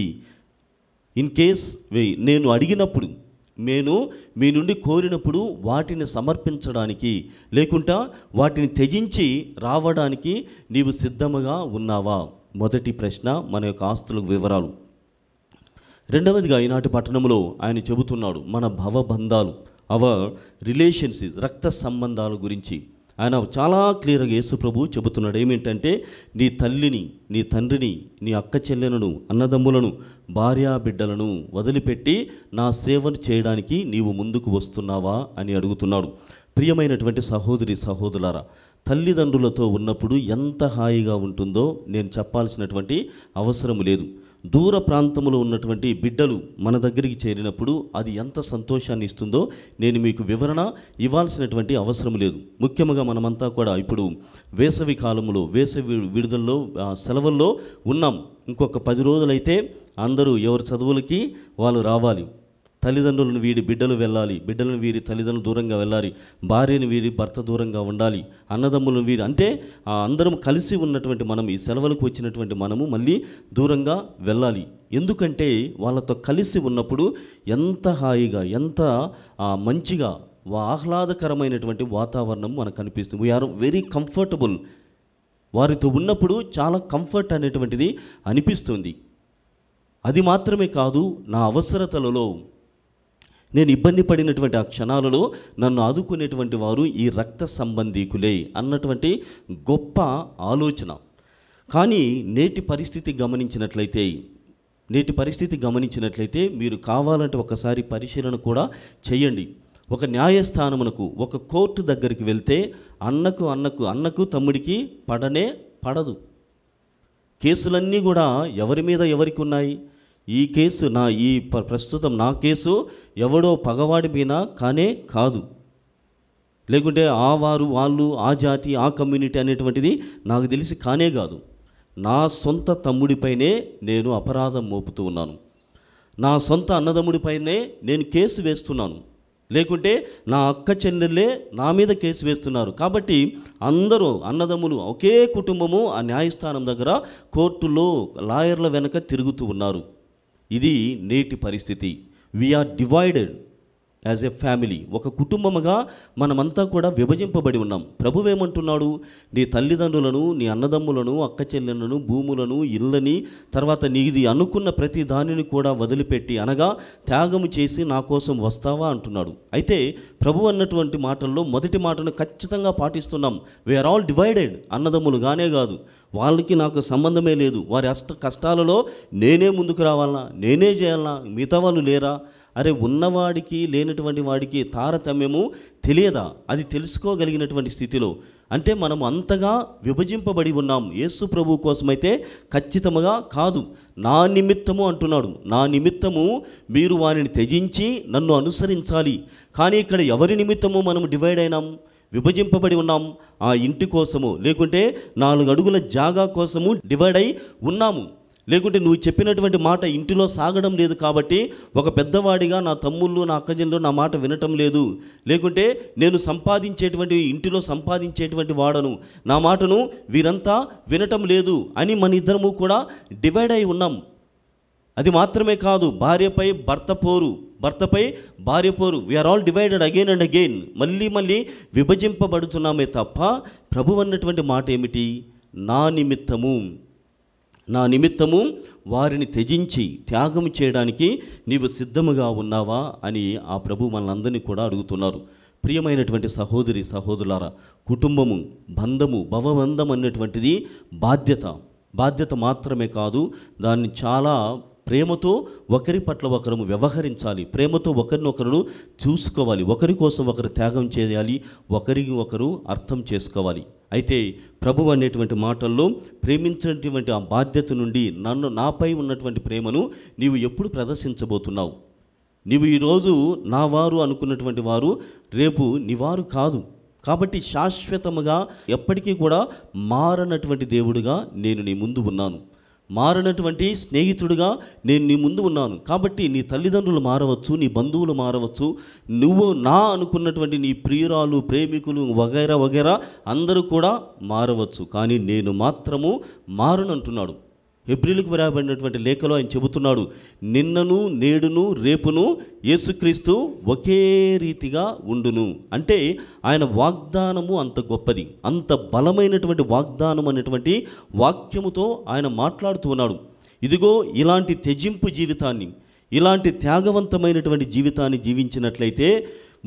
నేను అడిగినప్పుడు, నేను మీ నుండి కోరినప్పుడు వాటిని సమర్పించడానికి, లేకుంటే వాటిని త్యజించి రావడానికి నీవు సిద్ధముగా ఉన్నావా? మొదటి ప్రశ్న మన యొక్క ఆస్తుల వివరాలు. రెండవదిగా ఈనాటి పట్టణంలో ఆయన చెబుతున్నాడు మన భవబంధాలు, అవర్ రిలేషన్షిప్, రక్త సంబంధాల గురించి ఆయన చాలా క్లియర్గా యేసు ప్రభు చెబుతున్నాడు. ఏమిటంటే నీ తల్లిని, నీ తండ్రిని, నీ అక్క చెల్లెలను, అన్నదమ్ములను, భార్యా బిడ్డలను వదిలిపెట్టి నా సేవను చేయడానికి నీవు ముందుకు వస్తున్నావా అని అడుగుతున్నాడు. ప్రియమైనటువంటి సహోదరి సహోదరులారా, తల్లిదండ్రులతో ఉన్నప్పుడు ఎంత హాయిగా ఉంటుందో నేను చెప్పాల్సినటువంటి అవసరం లేదు. దూర ప్రాంతంలో ఉన్నటువంటి బిడ్డలు మన దగ్గరికి చేరినప్పుడు అది ఎంత సంతోషాన్ని ఇస్తుందో నేను మీకు వివరణ ఇవ్వాల్సినటువంటి అవసరం లేదు. ముఖ్యంగా మనమంతా కూడా ఇప్పుడు వేసవి కాలంలో, వేసవి విడుదలలో, సెలవుల్లో ఉన్నాం. ఇంకొక 10 రోజులైతే అందరూ ఎవరి చదువులకి వాళ్ళు రావాలి. తల్లిదండ్రులను వీడి బిడ్డలు వెళ్ళాలి, బిడ్డలను వీరి తల్లిదండ్రులు దూరంగా వెళ్ళాలి, భార్యను వీరి భర్త దూరంగా ఉండాలి, అన్నదమ్ములను వీరి, అంటే అందరం కలిసి ఉన్నటువంటి మనం, ఈ సెలవులకు వచ్చినటువంటి మనము మళ్ళీ దూరంగా వెళ్ళాలి. ఎందుకంటే వాళ్ళతో కలిసి ఉన్నప్పుడు ఎంత హాయిగా, ఎంత మంచిగా, ఆహ్లాదకరమైనటువంటి వాతావరణం మనకు కనిపిస్తుంది. We're very comfortable. వారితో ఉన్నప్పుడు చాలా కంఫర్ట్ అనేటువంటిది అనిపిస్తుంది. అది మాత్రమే కాదు, నా అవసరతలలో నేను ఇబ్బంది పడినటువంటి ఆ క్షణాలలో నన్ను ఆదుకునేటువంటి వారు ఈ రక్త సంబంధీకులే అన్నటువంటి గొప్ప ఆలోచన. కానీ నేటి పరిస్థితి గమనించినట్లయితే మీరు కావాలంటే ఒకసారి పరిశీలన కూడా చేయండి. ఒక న్యాయస్థానమునకు, ఒక కోర్టు దగ్గరికి వెళ్తే అన్నకు తమ్ముడికి పడదు. కేసులన్నీ కూడా ఎవరి మీద ఎవరికి ఉన్నాయి? ఈ కేసు ప్రస్తుతం నా కేసు ఎవడో పగవాడి మీద కాదు, లేకుంటే వాళ్ళు, ఆ జాతి, ఆ కమ్యూనిటీ అనేటువంటిది నాకు తెలిసి కాదు. నా సొంత తమ్ముడిపైనే నేను అపరాధం మోపుతూ ఉన్నాను, నా సొంత అన్నదమ్ముడిపైనే నేను కేసు వేస్తున్నాను, లేకుంటే నా అక్క చెల్లెళ్ళే నా మీద కేసు వేస్తున్నారు. కాబట్టి అందరూ అన్నదమ్ములు, ఒకే కుటుంబము ఆ న్యాయస్థానం దగ్గర, కోర్టులో లాయర్ల వెనక తిరుగుతూ ఉన్నారు. ఇది నేటి పరిస్థితి. We're divided. As a family, ఒక కుటుంబముగా మనమంతా కూడా విభజింపబడి ఉన్నాం. ప్రభువు ఏమంటున్నాడు? నీ తల్లిదండ్రులను, నీ అన్నదమ్ములను, అక్క చెల్లెలను, భూములను, ఇళ్ళని, తర్వాత నీది అనుకున్న ప్రతి దానిని కూడా వదిలిపెట్టి, అనగా త్యాగము చేసి నా కోసం వస్తావా అంటున్నాడు. అయితే ప్రభు అన్నటువంటి మాటల్లో మొదటి మాటను ఖచ్చితంగా పాటిస్తున్నాం. We all all. అన్నదమ్ములుగానే కాదు, వాళ్ళకి నాకు సంబంధమే లేదు, వారి కష్టాలలో నేనే ముందుకు రావాలన్నా, నేనే చేయాలన్నా, మిగతా వాళ్ళు లేరా? అరే, ఉన్నవాడికి లేనటువంటి వాడికి తారతమ్యము తెలియదా? అది తెలుసుకోగలిగినటువంటి స్థితిలో అంటే మనం అంతగా విభజింపబడి ఉన్నాం. యేసు ప్రభు కోసమైతే ఖచ్చితంగా కాదు. నా నిమిత్తము అంటున్నాడు. నా నిమిత్తము మీరు వారిని త్యజించి నన్ను అనుసరించాలి. కానీ ఇక్కడ ఎవరి నిమిత్తము మనం డివైడ్ అయినాం, విభజింపబడి ఉన్నాం? ఆ ఇంటి కోసము, లేకుంటే 4 అడుగుల జాగా కోసము డివైడ్ అయి ఉన్నాము. లేకుంటే నువ్వు చెప్పినటువంటి మాట ఇంటిలో సాగడం లేదు కాబట్టి ఒక పెద్దవాడిగా నా తమ్ముళ్ళు, నా అక్కజనులు నా మాట వినటం లేదు, లేకుంటే నేను సంపాదించేటువంటి ఇంటిలో సంపాదించేటువంటి వాడను, నా మాటను వీరంతా వినటం లేదు అని మన ఇద్దరము కూడా డివైడ్ అయి ఉన్నాం. అది మాత్రమే కాదు, భార్యపై భర్త పోరు, భర్తపై భార్య పోరు. We're all divided again and again. మళ్ళీ విభజింపబడుతున్నామే తప్ప ప్రభు అన్నటువంటి మాట ఏమిటి? నా నిమిత్తము వారిని త్యజించి త్యాగం చేయడానికి నీవు సిద్ధముగా ఉన్నావా అని ఆ ప్రభు మనలందరినీ కూడా అడుగుతున్నారు. ప్రియమైనటువంటి సహోదరి సహోదరులారా, కుటుంబము, బంధము, భవబంధం అన్నటువంటిది బాధ్యత మాత్రమే కాదు, దాన్ని చాలా ప్రేమతో ఒకరి పట్ల ఒకరు వ్యవహరించాలి. ప్రేమతో ఒకరినొకరు చూసుకోవాలి. ఒకరి కోసం ఒకరు త్యాగం చేయాలి. ఒకరికి ఒకరు అర్థం చేసుకోవాలి. అయితే ప్రభు అనేటువంటి మాటల్లో ప్రేమించినటువంటి ఆ బాధ్యత నుండి నాపై ఉన్నటువంటి ప్రేమను నీవు ఎప్పుడు ప్రదర్శించబోతున్నావు? నీవు ఈరోజు నా వారు అనుకున్నటువంటి వారు రేపు నీవారు కాదు. కాబట్టి శాశ్వతముగా ఎప్పటికీ కూడా మారనటువంటి దేవుడుగా నేను నీ ముందు ఉన్నాను. మారనటువంటి స్నేహితుడిగా నేను నీ ముందు ఉన్నాను. కాబట్టి నీ తల్లిదండ్రులు మారవచ్చు, నీ బంధువులు మారవచ్చు, నువ్వు నా అనుకున్నటువంటి నీ ప్రియురాలు, ప్రేమికులు వగైరా అందరూ కూడా మారవచ్చు, కానీ నేను మాత్రము మారనంటున్నాడు. హెబ్రీలకు వ్రాయబడినటువంటి లేఖలో ఆయన చెబుతున్నాడు, నిన్నను నేడును రేపును యేసుక్రీస్తు ఒకే రీతిగా ఉండును. అంటే ఆయన వాగ్దానము అంత గొప్పది, అంత బలమైనటువంటి వాగ్దానం అనేటువంటి వాక్యముతో ఆయన మాట్లాడుతూ ఉన్నాడు. ఇదిగో ఇలాంటి త్యజింపు జీవితాన్ని, ఇలాంటి త్యాగవంతమైనటువంటి జీవితాన్ని జీవించినట్లయితే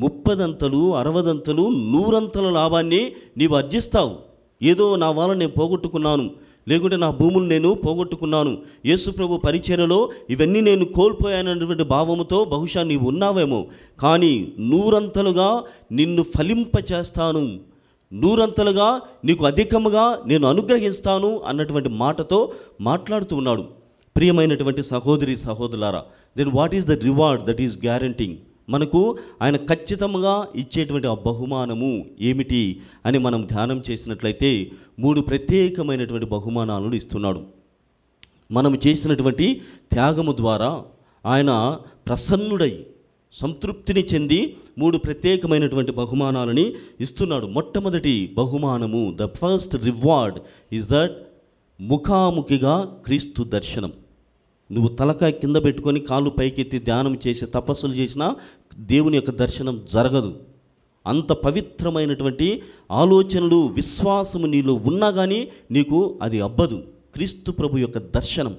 30 60 100 లాభాన్ని నీవు అర్జిస్తావు. ఏదో నా వల్ల నేను పోగొట్టుకున్నాను, లేకుంటే నా భూములు నేను పోగొట్టుకున్నాను, యేసు ప్రభు పరిచర్యలో ఇవన్నీ నేను కోల్పోయానటువంటి భావముతో బహుశా నీవు ఉన్నావేమో. కానీ 100 నిన్ను ఫలింపచేస్తాను, 100 నీకు అధికముగా నేను అనుగ్రహిస్తాను అన్నటువంటి మాటతో మాట్లాడుతూ ఉన్నాడు. ప్రియమైనటువంటి సహోదరి సహోదరులారా, then what is the reward that is guaranteeing? మనకు ఆయన ఖచ్చితంగా ఇచ్చేటువంటి ఆ బహుమానము ఏమిటి అని మనం ధ్యానం చేసినట్లయితే 3 ప్రత్యేకమైనటువంటి బహుమానాలను ఇస్తున్నాడు. మనం చేసినటువంటి త్యాగము ద్వారా ఆయన ప్రసన్నుడై సంతృప్తిని చెంది 3 ప్రత్యేకమైనటువంటి బహుమానాలని ఇస్తున్నాడు. మొట్టమొదటి బహుమానము, the first reward is that ముఖాముఖిగా క్రీస్తు దర్శనం. నువ్వు తలకాయ కింద పెట్టుకొని కాళ్ళు పైకెత్తి ధ్యానం చేసి తపస్సులు చేసినా దేవుని యొక్క దర్శనం జరగదు. అంత పవిత్రమైనటువంటి ఆలోచనలు, విశ్వాసము నీలో ఉన్నా కానీ నీకు అది అబ్బదు. క్రీస్తు ప్రభు యొక్క దర్శనం.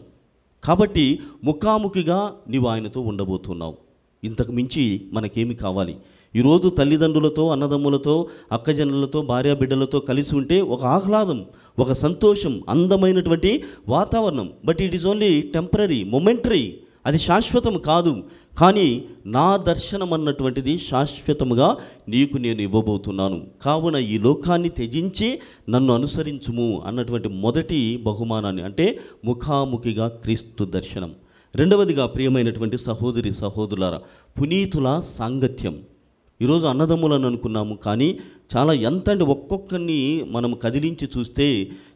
కాబట్టి ముఖాముఖిగా నీవు ఆయనతో ఉండబోతున్నావు. ఇంతకు మించి మనకేమి కావాలి? ఈరోజు తల్లిదండ్రులతో, అన్నదమ్ములతో, అక్కజనులతో, భార్యాబిడ్డలతో కలిసి ఉంటే ఒక ఆహ్లాదం, ఒక సంతోషం, అందమైనటువంటి వాతావరణం. But it is only temporary, momentary. అది శాశ్వతం కాదు. కానీ నా దర్శనం అన్నటువంటిది శాశ్వతముగా నీకు నేను ఇవ్వబోతున్నాను. కావున ఈ లోకాన్ని త్యజించి నన్ను అనుసరించుము అన్నటువంటి మొదటి బహుమానాన్ని, అంటే ముఖాముఖిగా క్రీస్తు దర్శనం. రెండవదిగా ప్రియమైనటువంటి సహోదరి సహోదరులారా, పునీతుల సాంగత్యం. ఈరోజు అన్నదమ్ములను అనుకున్నాము, కానీ చాలా ఎంత అంటే ఒక్కొక్కరిని మనం కదిలించి చూస్తే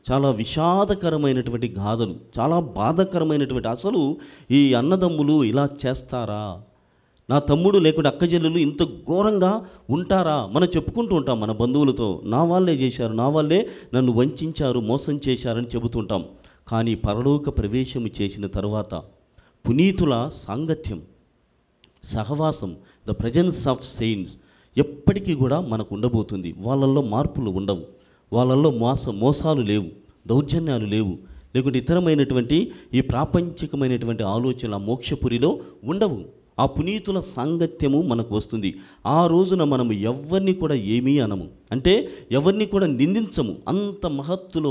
చాలా విషాదకరమైనటువంటి గాథలు, చాలా బాధాకరమైనటువంటి, అసలు ఈ అన్నదమ్ములు ఇలా చేస్తారా, నా తమ్ముడు లేకుంటే అక్కజల్లులు ఇంత ఘోరంగా ఉంటారా? మనం చెప్పుకుంటూ ఉంటాం మన బంధువులతో, నా వాళ్ళే చేశారు, నా వాళ్ళే నన్ను వంచారు, మోసం చేశారని చెబుతుంటాం. కానీ పరలోక ప్రవేశము చేసిన తరువాత పునీతుల సాంగత్యం, సహవాసం, ద ప్రజెన్స్ ఆఫ్ సెయింట్స్ ఎప్పటికీ కూడా మనకు ఉండబోతుంది. వాళ్ళల్లో మార్పులు ఉండవు, వాళ్ళల్లో మోసాలు లేవు, దౌర్జన్యాలు లేవు, లేకుంటే ఇతరమైనటువంటి ఈ ప్రాపంచికమైనటువంటి ఆలోచనలు ఆ మోక్షపురిలో ఉండవు. ఆ పునీతుల సాంగత్యము మనకు వస్తుంది. ఆ రోజున మనము ఎవరిని కూడా ఏమీ అనము, అంటే ఎవరిని కూడా నిందించము. అంత మహత్తులో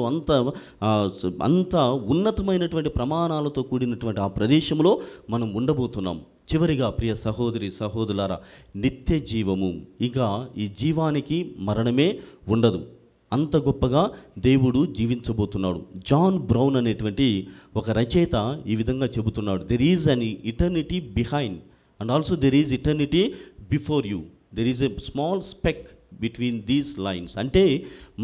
అంత ఉన్నతమైనటువంటి ప్రమాణాలతో కూడినటువంటి ఆ ప్రదేశంలో మనం ఉండబోతున్నాం. చివరిగా ప్రియ సహోదరి సహోదరులారా, నిత్య జీవము, ఇక ఈ జీవానికి మరణమే ఉండదు. అంత గొప్పగా దేవుడు జీవించబోతున్నాడు. జాన్ బ్రౌన్ అనేటువంటి ఒక రచయిత ఈ విధంగా చెబుతున్నాడు, there is an eternity behind and also there is eternity before you, there is a small spec between these lines. అంటే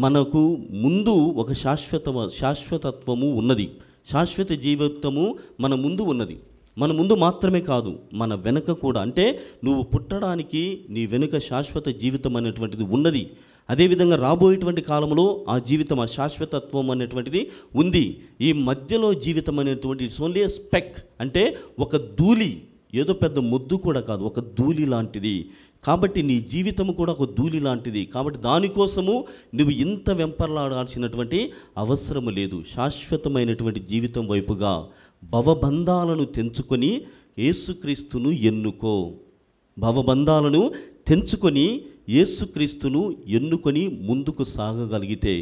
మనకు ముందు ఒక శాశ్వతత్వము ఉన్నది, శాశ్వత జీవితము మన ముందు ఉన్నది. మన ముందు మాత్రమే కాదు, మన వెనుక కూడా. అంటే నువ్వు పుట్టడానికి నీ వెనుక శాశ్వత జీవితం అనేటువంటిది ఉన్నది. అదేవిధంగా రాబోయేటువంటి కాలంలో ఆ జీవితం, ఆ శాశ్వతత్వం అనేటువంటిది ఉంది. ఈ మధ్యలో జీవితం అనేటువంటి ఇట్స్ ఓన్లీ ఏ స్పెక్, అంటే ఒక ధూళి, ఏదో పెద్ద ముద్దు కూడా కాదు, ఒక ధూళి లాంటిది. కాబట్టి నీ జీవితము కూడా ఒక ధూళి లాంటిది. కాబట్టి దానికోసము నువ్వు ఇంత వెంపర్లాడాల్సినటువంటి అవసరము లేదు. శాశ్వతమైనటువంటి జీవితం వైపుగా భవబంధాలను తెంచుకొని యేసుక్రీస్తును ఎన్నుకో. భవబంధాలను తెంచుకొని యేసుక్రీస్తును ఎన్నుకొని ముందుకు సాగగలిగితే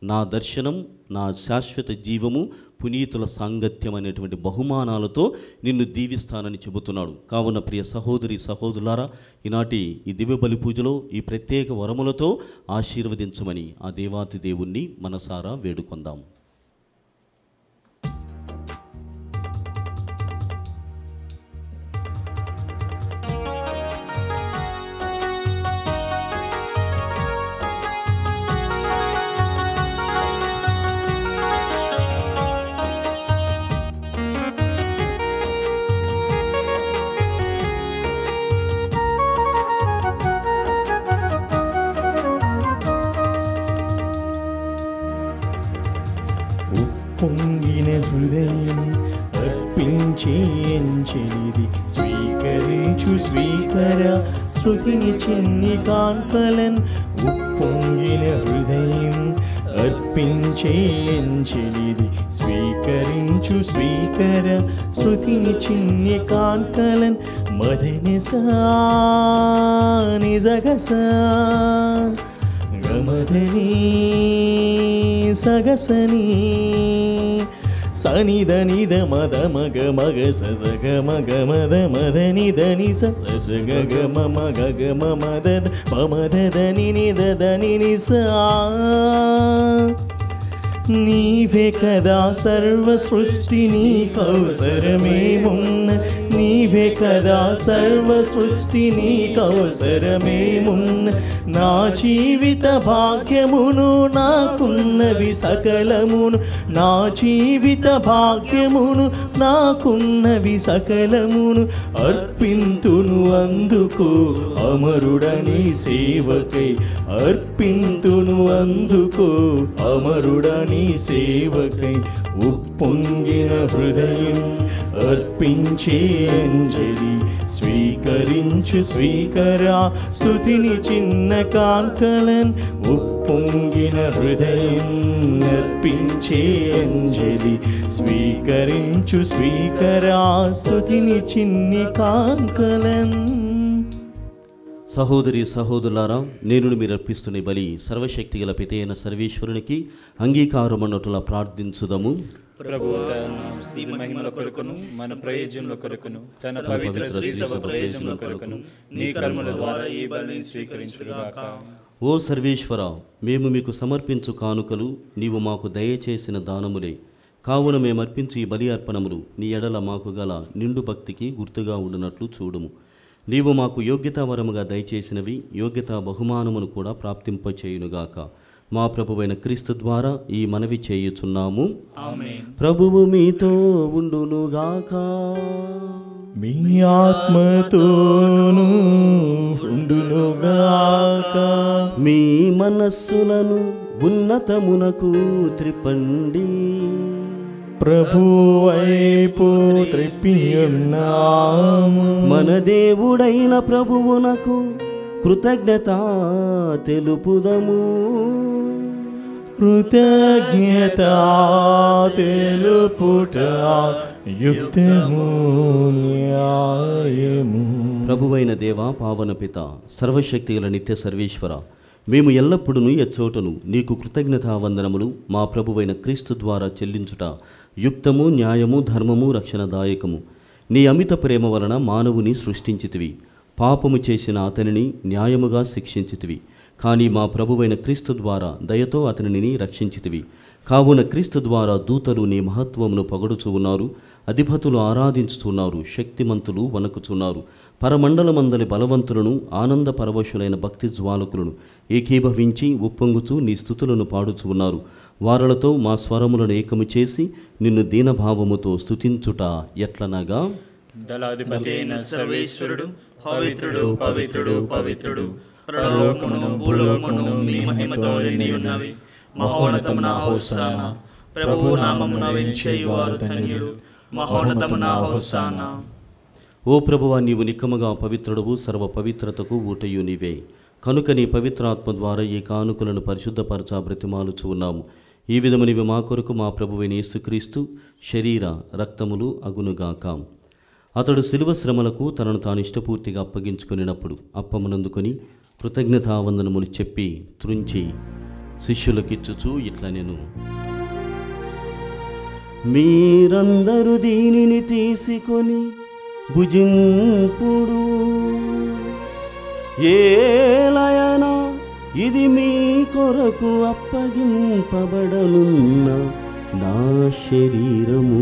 నా దర్శనం, నా శాశ్వత జీవము, పునీతుల సాంగత్యం అనేటువంటి బహుమానాలతో నిన్ను దీవిస్తానని చెబుతున్నాడు. కావున ప్రియ సహోదరి సహోదరులారా, ఈనాటి ఈ దివ్య బలి పూజలో ఈ ప్రత్యేక వరములతో ఆశీర్వదించమని ఆ దేవాతి దేవుణ్ణి మనసారా వేడుకొందాం. పొంగిన హృదయం అర్పించే అంచెలిది, స్వీకరించు స్వీకర శృతిని చిన్ని కాంకలన్. ఉప్పొంగిన హృదయం అర్పించే అంచెలిది, స్వీకరించు స్వీకర శృతిని చిన్ని కాంకలన్. మదనిసా నిజగసా గమదని సగసని సనిద నిద మద మగ మగ సస గ మగ మద మద నిద ని సస గ గ మమ గ గ మమ ద మమ ద ని ని ద ద ని ని సా. నీవే కదా సర్వ సృష్టి నీకవసరమేమున్న, నీవే కదా సర్వ సృష్టి నీకవసరమేమున్న. నా జీవిత భాగ్యమును నాకున్నవి సకలమును, నా జీవిత భాగ్యమును నాకున్నవి సకలమును అర్పింతును అందుకో అమరుడని సేవకై. అర్పింతును అందుకో అమరుడని సేవకై. ఉప్పొంగిన హృదయం అర్పించే అంజలి, స్వీకరించు స్వీకరా స్తుతిని చిన్న కాంకలన్. ఉప్పొంగిన హృదయం అర్పించే అంజలి, స్వీకరించు స్వీకరా స్తుతిని చిన్ని కాంకలన్. సహోదరి సహోదరులారా, నేను మీరు అర్పిస్తున్న బలి సర్వశక్తి గల పిత అయిన సర్వేశ్వరునికి అంగీకారమన్నట్లా ప్రార్థించుదము. ప్రభువు తన స్తుతి మహిమల కొరకును మన ప్రయోజనముల కొరకును తన పవిత్ర శ్రీసభ ప్రయోజనముల కొరకును నీ కర్మల ద్వారా ఈ బలిని స్వీకరించుగాక. ఓ సర్వేశ్వర, మేము మీకు సమర్పించు కానుకలు నీవు మాకు దయచేసిన దానములే. కావున మేము అర్పించు ఈ బలి అర్పణములు నీ ఎడల మాకు గల నిండు భక్తికి గుర్తుగా ఉండునట్లు చూడుము. నీవు మాకు యోగ్యతావరముగా దయచేసినవి యోగ్యతా బహుమానమును కూడా ప్రాప్తింపచేయునుగాక. మా ప్రభువైన క్రీస్తు ద్వారా ఈ మనవి చేయుచున్నాము. ఆమేన్. ప్రభువు మీతో ఉండునుగాక. మీ ఆత్మతోను ఉండునుగాక. మీ మనస్సులను ఉన్నతమునకు త్రిపండి. ప్రభువైపు త్రిప్పియున్నాము. మన దేవుడైన ప్రభువునకు కృతజ్ఞత తెలుపుదము. కృతజ్ఞత తెలుపుట యుక్తము న్యాయము. ప్రభువైన దేవా, పావన పిత, సర్వశక్తిగల నిత్య సర్వేశ్వర, మేము ఎల్లప్పుడూ ఎచ్చోటను నీకు కృతజ్ఞతావందనములు మా ప్రభువైన క్రీస్తు ద్వారా చెల్లించుట యుక్తము, న్యాయము, ధర్మము, రక్షణదాయకము. నీ అమిత ప్రేమ వలన మానవుని సృష్టించితివి, పాపము చేసిన అతనిని న్యాయముగా శిక్షించితివి. కానీ మా ప్రభువైన క్రీస్తు ద్వారా దయతో అతనిని రక్షించితివి. కావున క్రీస్తు ద్వారా దూతలు నీ మహత్వమును పొగడుచు ఉన్నారు, అధిపతులు ఆరాధించుతున్నారు, శక్తిమంతులు వణకుచున్నారు. పరమండలమందలి బలవంతులను, ఆనంద పరవశులైన భక్తి జ్వాలకులను ఏకీభవించి ఉప్పొంగుచూ నీ స్తుతులను పాడుచు ఉన్నారు. వారలతో మా స్వరములను ఏకము చేసి నిన్ను దీనభావముతో స్తుతించుట ఎట్లనగా, దళాధిపతి అయిన సర్వేశ్వరుడు పవిత్రుడు పవిత్రుడు పవిత్రుడు, పరలోకమును భూలోకమును నీ మహిమతో నిండి ఉన్నవి. మహోన్నతమున హోసానా, ప్రభువు నామమున వేంచేయువారు ధన్యులు. మహోన్నతమున హోసానా. ఓ ప్రభువా, నీవు నిక్కముగా పవిత్రుడవు, సర్వ పవిత్రతకు ఊటయు నీవే. కనుక నీ పవిత్రాత్మ ద్వారా ఈ కానుకలను పరిశుద్ధపరచా బ్రతిమాలుచు ఉన్నాము. ఈ విధమునివి మా కొరకు మా ప్రభువైన యేసుక్రీస్తు శరీర రక్తములు అగునుగాక. అతడు శిలువ శ్రమలకు తనను తాను ఇష్టపూర్తిగా అప్పగించుకునేటప్పుడు అప్పమునందుకొని కృతజ్ఞతావందనములు చెప్పి త్రుంచి శిష్యులకిచ్చుచూ ఇట్లా నేను, మీరందరూ దీనిని తీసుకొని భుజింపుడు. ఏలయనా ఇది మీ కొరకు అప్పగింపబడనున్న నా శరీరము.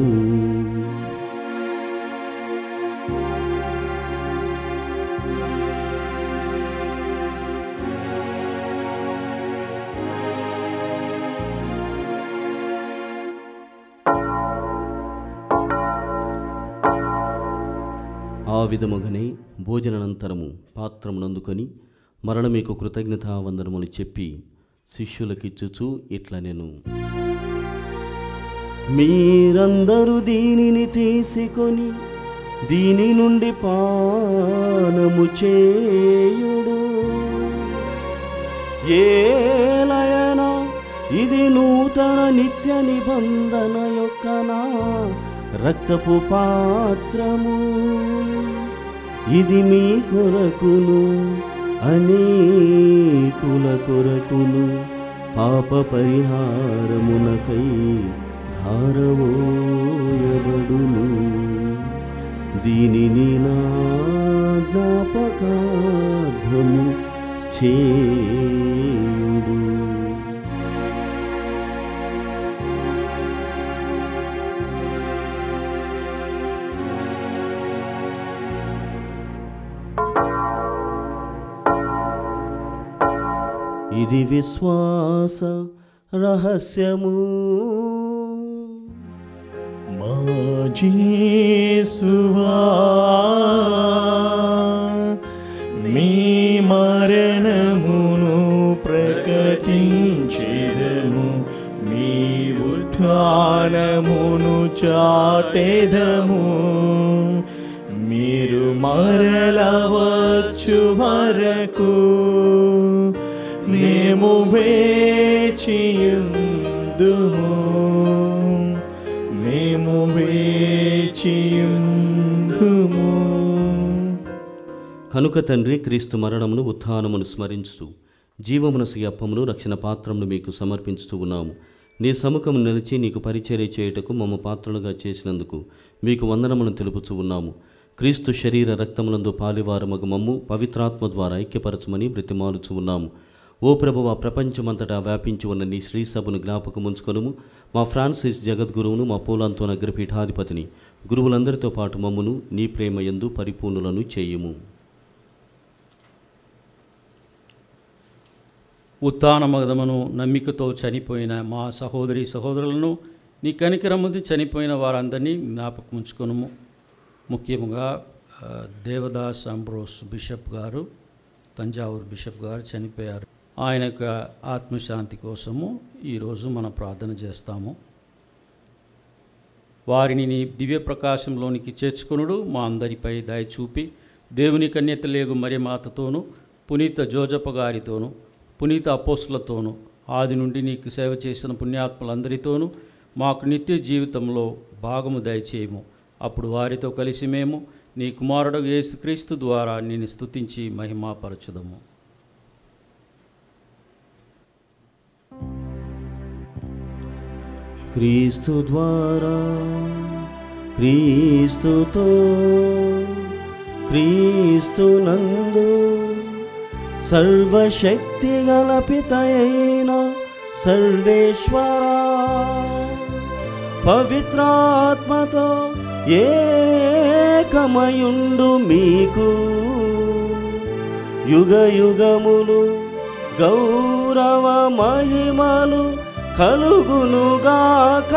ఆ విధముగానే భోజనానంతరము పాత్రమునందుకొని మరల మీకు కృతజ్ఞతావందనములు చెప్పి శిష్యులకిచ్చుచూ ఇట్లా నేను, మీరందరూ దీనిని తీసుకొని దీని నుండి పానము చేయుడు. ఏలయనా ఇది నూతన నిత్య నిబంధన యొక్క నా రక్తపు పాత్రము. ఇది మీ కొరకును అనేకుల కొరకును పాప పరిహారమునకై ధారవోయబడును. దీనిని నా జ్ఞాపకార్థము చేయుడు. ఇది విశ్వాస రహస్యము. మా యేసువా, మీ మరణమును ప్రకటించెదము, మీ ఉత్థానమును చాటెదము. మీరు మరల వచ్చు వరకు మేము వేచియుందుము, మేము వేచియుందుము. కనుక తండ్రి, క్రీస్తు మరణమును ఉత్థానమును స్మరించుతూ జీవమునసు అప్పమును రక్షణ పాత్రమును మీకు సమర్పించుతూ ఉన్నాము. నీ సముఖము నిలిచి నీకు పరిచర్య చేయుటకు మమ్మ పాత్రలుగా చేసినందుకు మీకు వందనములను తెలుపుచూ ఉన్నాము. క్రీస్తు శరీర రక్తములందు పాలివారమగు మమ్ము పవిత్రాత్మ ద్వారా ఐక్యపరచమని బ్రతిమాలుచూ ఉన్నాము. ఓ ప్రభువా, ప్రపంచమంతటా వ్యాపించి ఉన్న నీ శ్రీ సభను జ్ఞాపకముంచుకొనుము. మా ఫ్రాన్సిస్ జగద్గురువును, మా పోలాంతోన అగ్రపీఠాధిపతిని, గురువులందరితో పాటు మమ్మును నీ ప్రేమ యందు పరిపూర్ణులను చేయుము. ఉత్థానమగదమును నమ్మికతో చనిపోయిన మా సహోదరి సహోదరులను నీ కనికరముందు చనిపోయిన వారందరినీ జ్ఞాపకముంచుకొనుము. ముఖ్యంగా దేవదాస్ అంబ్రోస్ బిషప్ గారు, తంజావూరు బిషప్ గారు చనిపోయారు. ఆయన యొక్క ఆత్మశాంతి కోసము ఈరోజు మనం ప్రార్థన చేస్తాము. వారిని నీ దివ్య ప్రకాశంలోనికి చేర్చుకొనుడు మా అందరిపై దయ చూపి దేవుని కన్యతలేగు మరియమాతతోనూ పునీత జోజప్ప గారితోనూ పునీత అపోస్తులతోనూ ఆది నుండి నీకు సేవ చేసిన పుణ్యాత్ములందరితోనూ మాకు నిత్య జీవితంలో భాగము దయచేయము. అప్పుడు వారితో కలిసి మేము నీ కుమారుడు యేసుక్రీస్తు ద్వారా నిన్ను స్తుతించి మహిమాపరచుదము. క్రీస్తు ద్వారా, క్రీస్తుతో, క్రీస్తునందు సర్వశక్తి గల పితయైన సర్వేశ్వరా పవిత్రాత్మతో ఏకమయుండు మీకు యుగ యుగములు గౌరవ మహిమలు కలుగునుగాక.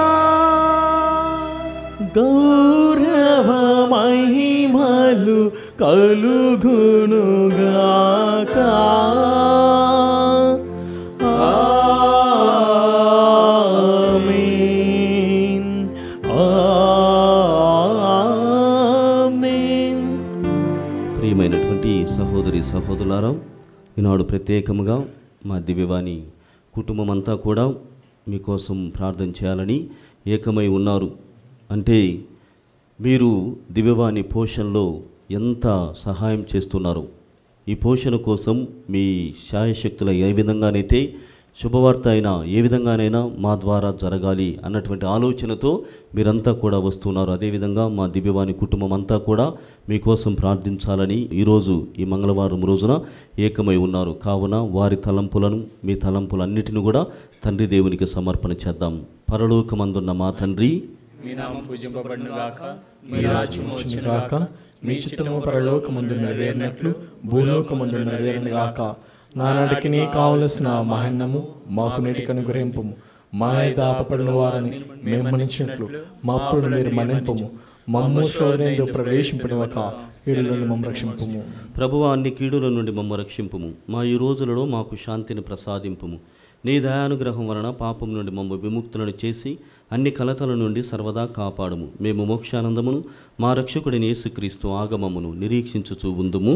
గౌరవ మహిమలు కలుగునుగాక. ఆమేన్. ఆమేన్. ప్రియమైనటువంటి సహోదరి సహోదరులారా, ఈనాడు ప్రత్యేకముగా మా దివ్యవాణి కుటుంబం అంతా కూడా మీకోసం ప్రార్థన చేయాలని ఏకమై ఉన్నారు. అంటే మీరు దివ్యవాణి పోషణలో ఎంత సహాయం చేస్తున్నారు. ఈ పోషణ కోసం మీ శాయశక్తుల ఏ విధంగానైతే శుభవార్త అయినా ఏ విధంగానైనా మా ద్వారా జరగాలి అన్నటువంటి ఆలోచనతో మీరంతా కూడా వస్తున్నారు. అదేవిధంగా మా దివ్యవాణి కుటుంబం అంతా కూడా మీకోసం ప్రార్థించాలని ఈరోజు ఈ మంగళవారం రోజున ఏకమై ఉన్నారు. కావున వారి తలంపులను మీ తలంపులన్నిటిని కూడా తండ్రి దేవునికి సమర్పణ చేద్దాం. పరలోకమందున్న మా తండ్రి, మీ నామం పూజింపబడును గాక, మీ రాజ్యం వచ్చును గాక, మీ చిత్తము పరలోకమందు నెరవేరినట్లు భూలోకమందు నెరవేరును గాక. నానాటికి నీ కావలసిన మహన్నము మాకు నేటికి అనుగ్రహింపుము. మా దాపపడిన వారిని మేము మన్నించినట్లు మా అప్పుడు మీరు మన్నింపుము. మమ్ము శోధనయందు ప్రవేశింపనివ్వక కీడుల నుండి మమ్ము రక్షింపుము. ప్రభువా, అన్ని కీడుల నుండి మమ్మ రక్షింపుము. మా ఈ రోజులలో మాకు శాంతిని ప్రసాదింపుము. నీ దయానుగ్రహం వలన పాపం నుండి మమ్మ విముక్తులను చేసి అన్ని కలతల నుండి సర్వదా కాపాడుము. మేము మోక్షానందమును మా రక్షకుడిని యేసుక్రీస్తు ఆగమమును నిరీక్షించుచూ ఉందుము.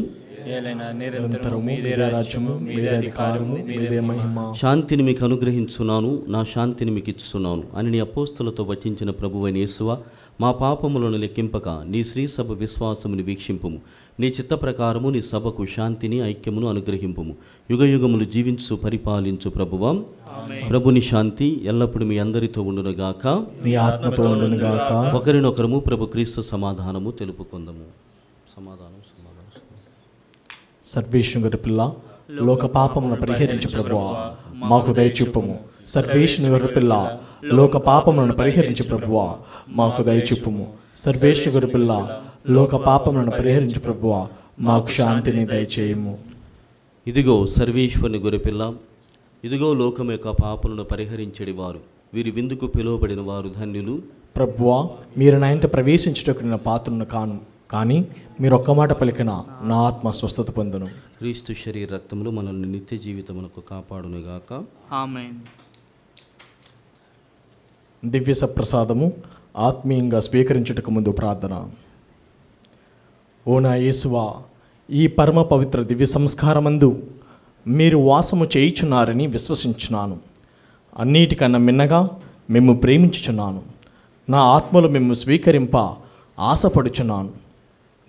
ఏలైనా నిరంతరము మీదే రాజ్యము, మీదే అధికారము, మీదే మహిమ. శాంతిని మీకు అనుగ్రహించున్నాను, నా శాంతిని మీకు ఇచ్చున్నాను అని నీ అపోస్తలతో వచించిన ప్రభువైన యేసువా, మా పాపములను లెక్కింపక నీ శ్రీ సభ విశ్వాసముని వీక్షింపుము. నీ చిత్త ప్రకారము నీ సభకు శాంతిని ఐక్యమును అనుగ్రహింపుము. యుగ యుగములు జీవించు పరిపాలించు ప్రభువా, ప్రభుని శాంతి ఎల్లప్పుడూ మీ అందరితో ఉండునుగాక, నీ ఆత్మతో ఉండునుగాక. ఒకరినొకరము ప్రభు క్రీస్తు సమాధానము తెలుపుకుందము. సమాధానం. సర్వేశ్వరుని పిల్ల, లోక పాపమును పరిహరించు ప్రభువా మాకు దయచూపుము. సర్వేశ్వరుని పిల్ల, లోక పాపములను పరిహరించు ప్రభువా మాకు దయచూపుము. సర్వేశ్వరుని పిల్ల, లోక పాపములను పరిహరించు ప్రభువా మాకు శాంతిని దయచేయము. ఇదిగో సర్వేశ్వరుని గొర్రెపిల్ల, ఇదిగో లోకం యొక్క పాపలను పరిహరించడి వారు. వీరి విందుకు పిలువబడిన వారు ధన్యులు. ప్రభువా, మీరు నా ఇంట ప్రవేశించుటకు నేను పాత్రను కాను, కానీ మీరు ఒక్క మాట పలికిన నా ఆత్మ స్వస్థత పొందును. క్రీస్తు శరీర రక్తములు మనల్ని నిత్య జీవితమునకు కాపాడునుగాక. ఆమేన్. దివ్య సప్రసాదము ఆత్మీయంగా స్వీకరించుటకు ముందు ప్రార్థన. ఓ నా యేసువా, ఈ పరమ పవిత్ర దివ్య సంస్కారమందు మీరు వాసము చేయుచున్నారని విశ్వసించున్నాను. అన్నిటికన్నా మిన్నగా మేము ప్రేమించుచున్నాను. నా ఆత్మలో మేము స్వీకరింప ఆశపడుచున్నాను.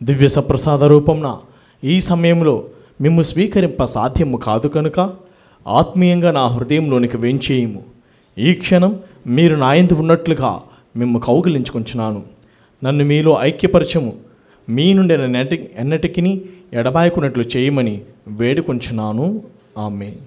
దివ్య సప్రసాద రూపంన ఈ సమయంలో మేము స్వీకరింప సాధ్యము కాదు కనుక ఆత్మీయంగా నా హృదయంలోనికి వేంచేయము. ఈ క్షణం మీరు నా యందు ఉన్నట్లుగా మేము కౌగిలించుకుంటున్నాను. నన్ను మీలో ఐక్యపరచము. మీ నుండి నన్ను ఎన్నటికీ ఎడబాయకున్నట్లు చేయమని వేడుకొంచున్నాను. ఆమేన్.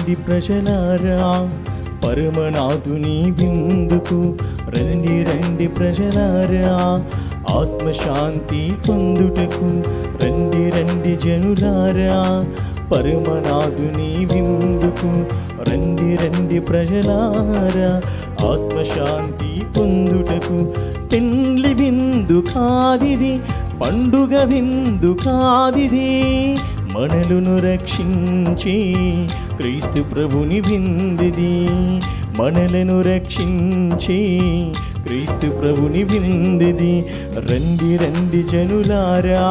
రండి ప్రజలారా పరమనాథుని విందుకు రండి రండి ప్రజలారా ఆత్మశాంతి పొందుటకు రండి రండి జనులారా పరమనాథుని విందుకు రండి రండి ప్రజలారా ఆత్మశాంతి పొందుటకు పెండ్లి విందు కాదిది పండుగ విందు కాదిది మనలను రక్షించి క్రీస్తు ప్రభుని విందిది మనలను రక్షించి క్రీస్తు ప్రభుని విందిది రండి రండి జనులారా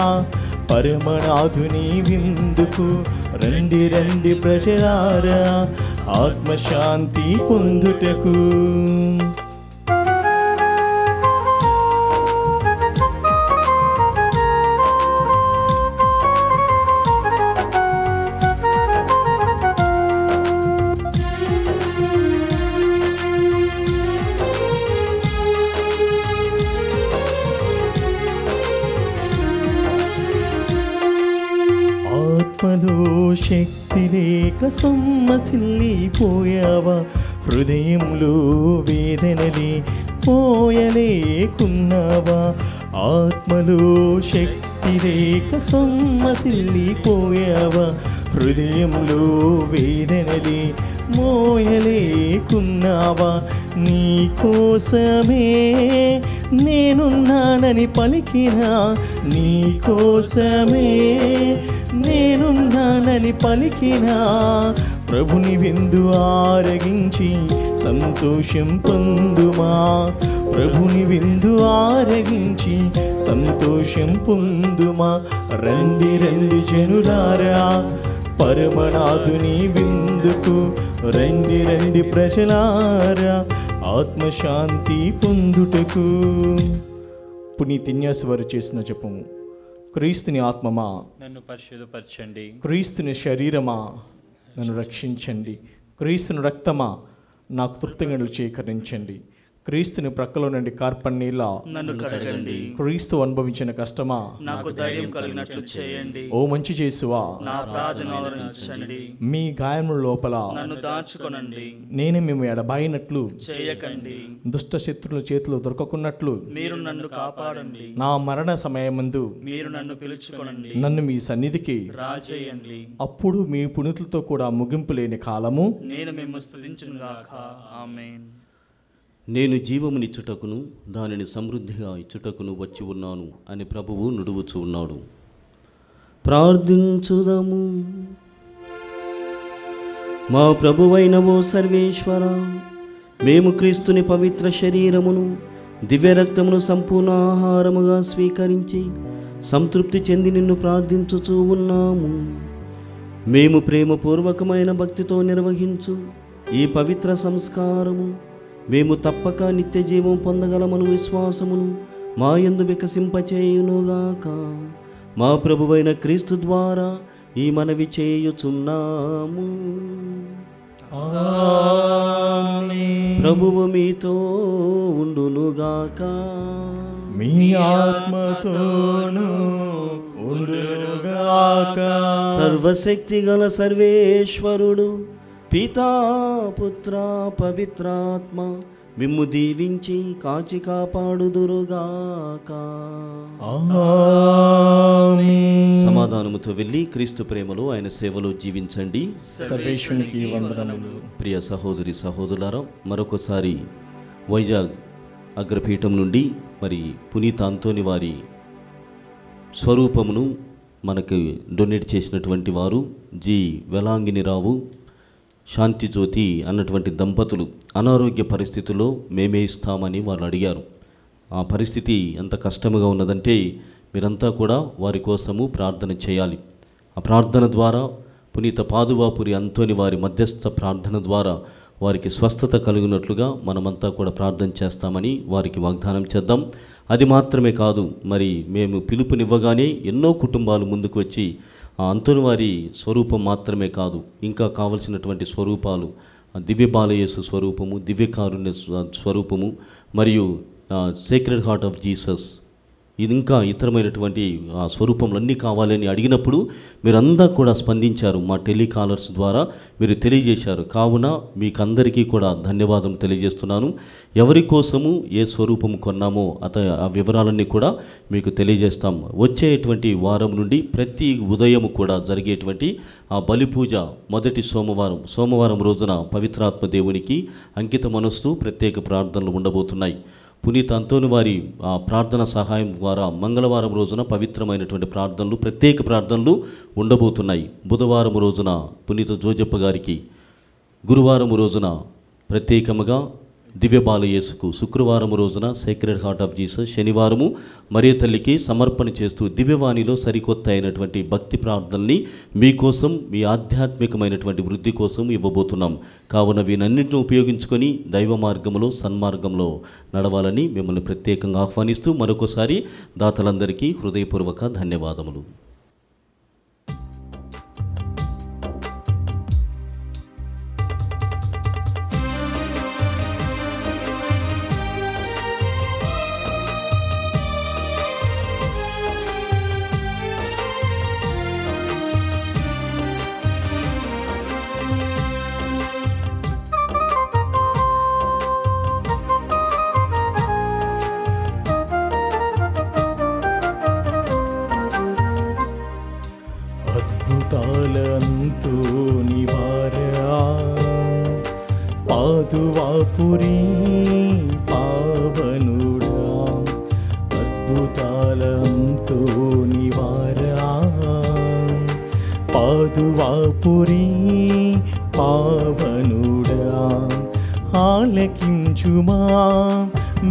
పరమనాథుని విందుకు రండి రండి ప్రజలారా ఆత్మశాంతి పొందుటకు. ఆత్మలో శక్తి లేక సొమ్మసిల్లిపోయావా హృదయంలో వేదనలే పోయలేకున్నావా ఆత్మలో శక్తి లేక సొమ్మసిల్లిపోయావా హృదయంలో వేదనలే మోయలేకున్నావా నీ కోసమే నేనున్నానని పలికినా నీ కోసమే నేనున్నానని పలికినా ప్రభుని విందు ఆరగించి సంతోషం పొందుమా ప్రభుని విందు ఆరగించి సంతోషం పొందుమా రండి రండి జనులారా పరమనాథుని విందుకు రండి రండి ప్రజలారా ఆత్మశాంతి పొందుటకు. పునీతిన్యాసు వారు చేసిన జపము. క్రీస్తుని ఆత్మమా నన్ను పరిశుద్ధపరచండి, క్రీస్తుని శరీరమా నన్ను రక్షించండి, క్రీస్తుని రక్తమా నాకు తృప్తిగండ్లు చేకరించండి, క్రీస్తుని ప్రక్కలో నుండి కార్పన్నీళ్ళ నన్ను కడగండి, క్రీస్తు అనుభవించిన కష్టమా నాకు ధైర్యం కలిగినట్లు చేయండి, ఓ మంచి చేసువా నా ప్రార్థన ఆలకించండి, మీ గాయముల లోపల నన్ను దాచుకొనండి, నేను మేము ఎడబాయినట్లు చేయకండి, దుష్ట శత్రుల చేతిలో దొరకకున్నట్లు మీరు నన్ను కాపాడండి, నా మరణ సమయమందు మీరు నన్ను పిలుచుకొనండి, నన్ను మీ సన్నిధికి రాచేయండి, అప్పుడు మీ పునీతులతో కూడా ముగింపు లేని కాలము నేను మేము స్తుతించునుగాక. ఆమేన్. నేను జీవమునిచ్చుటకును దానిని సమృద్ధిగా ఇచ్చుటకును వచ్చి ఉన్నాను అని ప్రభువు నుడువుచు ఉన్నాడు. ప్రార్థించుదము. మా ప్రభువైన ఓ సర్వేశ్వర, మేము క్రీస్తుని పవిత్ర శరీరమును దివ్య రక్తమును సంపూర్ణ ఆహారముగా స్వీకరించి సంతృప్తి చెంది నిన్ను ప్రార్థించుచూ ఉన్నాము. మేము ప్రేమపూర్వకమైన భక్తితో నిర్వహించు ఈ పవిత్ర సంస్కారము మేము తప్పక నిత్య జీవం పొందగలమను విశ్వాసమును మా యందు వికసింపచేయునుగాక. మా ప్రభువైన క్రీస్తు ద్వారా ఈ మనవి చేయుచున్నాము. ప్రభువు మీతో ఉండునుగాక, మీ ఆత్మతోను ఉండునుగాక. సర్వశక్తి గల సర్వేశ్వరుడు పితా పుత్ర పవిత్రాత్మ మిమ్ము దీవించి కాచి కాపాడుదురుగాక. ఆమేన్. సమాధానముతో వెళ్ళి క్రీస్తు ప్రేమలో ఆయన సేవలో జీవించండి. సర్వేశ్వరునికి వందనములు. ప్రియ సహోదరి సహోదరులారా, మరొకసారి వైజాగ్ అగ్రపీఠం నుండి మరి పునీత అంతోని వారి స్వరూపమును మనకు డొనేట్ చేసినటువంటి వారు జి వెలాంగినిరావు, శాంతి జ్యోతి అన్నటువంటి దంపతులు అనారోగ్య పరిస్థితుల్లో మేమే ఇస్తామని వాళ్ళు అడిగారు. ఆ పరిస్థితి ఎంత కష్టముగా ఉన్నదంటే మీరంతా కూడా వారి కోసము ప్రార్థన చేయాలి. ఆ ప్రార్థన ద్వారా పునీత పాదువాపురి అంతోని వారి మధ్యస్థ ప్రార్థన ద్వారా వారికి స్వస్థత కలిగినట్లుగా మనమంతా కూడా ప్రార్థన చేస్తామని వారికి వాగ్దానం చేద్దాం. అది మాత్రమే కాదు, మరి మేము పిలుపునివ్వగానే ఎన్నో కుటుంబాలు ముందుకు వచ్చి ఆ అంతోని వారి స్వరూపం మాత్రమే కాదు, ఇంకా కావలసినటువంటి స్వరూపాలు దివ్య బాలయేసు స్వరూపము, దివ్య కారుణ్య స్వరూపము మరియు సేక్రెడ్ హార్ట్ ఆఫ్ జీసస్ ఇంకా ఇతరమైనటువంటి స్వరూపములన్నీ కావాలని అడిగినప్పుడు మీరందరూ కూడా స్పందించారు. మా టెలికాలర్స్ ద్వారా మీరు తెలియజేశారు. కావున మీకందరికీ కూడా ధన్యవాదం తెలియజేస్తున్నాను. ఎవరి కోసము ఏ స్వరూపము కొన్నామో ఆ వివరాలన్నీ కూడా మీకు తెలియజేస్తాం. వచ్చేటువంటి వారం నుండి ప్రతి ఉదయం కూడా జరిగేటువంటి ఆ బలి పూజ మొదటి సోమవారం రోజున పవిత్రాత్మ దేవునికి అంకిత మనస్సు ప్రత్యేక ప్రార్థనలు ఉండబోతున్నాయి. పునీత అంతోని వారి ప్రార్థన సహాయం ద్వారా మంగళవారం రోజున పవిత్రమైనటువంటి ప్రార్థనలు, ప్రత్యేక ప్రార్థనలు ఉండబోతున్నాయి. బుధవారం రోజున పునీత జోజప్ప గారికి, గురువారం రోజున ప్రత్యేకముగా దివ్య బాలయేసుకు, శుక్రవారం రోజున సేక్రెడ్ హార్ట్ ఆఫ్ జీసస్, శనివారము మరియ తల్లికి సమర్పణ చేస్తూ దివ్యవాణిలో సరికొత్త అయినటువంటి భక్తి ప్రార్థనల్ని మీకోసం, మీ ఆధ్యాత్మికమైనటువంటి వృద్ధి కోసం ఇవ్వబోతున్నాం. కావున వీనన్నింటిని ఉపయోగించుకొని దైవ మార్గంలో, సన్మార్గంలో నడవాలని మిమ్మల్ని ప్రత్యేకంగా ఆహ్వానిస్తూ మరొకసారి దాతలందరికీ హృదయపూర్వక ధన్యవాదములు. పాదువాపురి పావనుడా, అద్భుతాలంతో నివారా. పాదువాపురి పావనుడా, ఆలకించుమా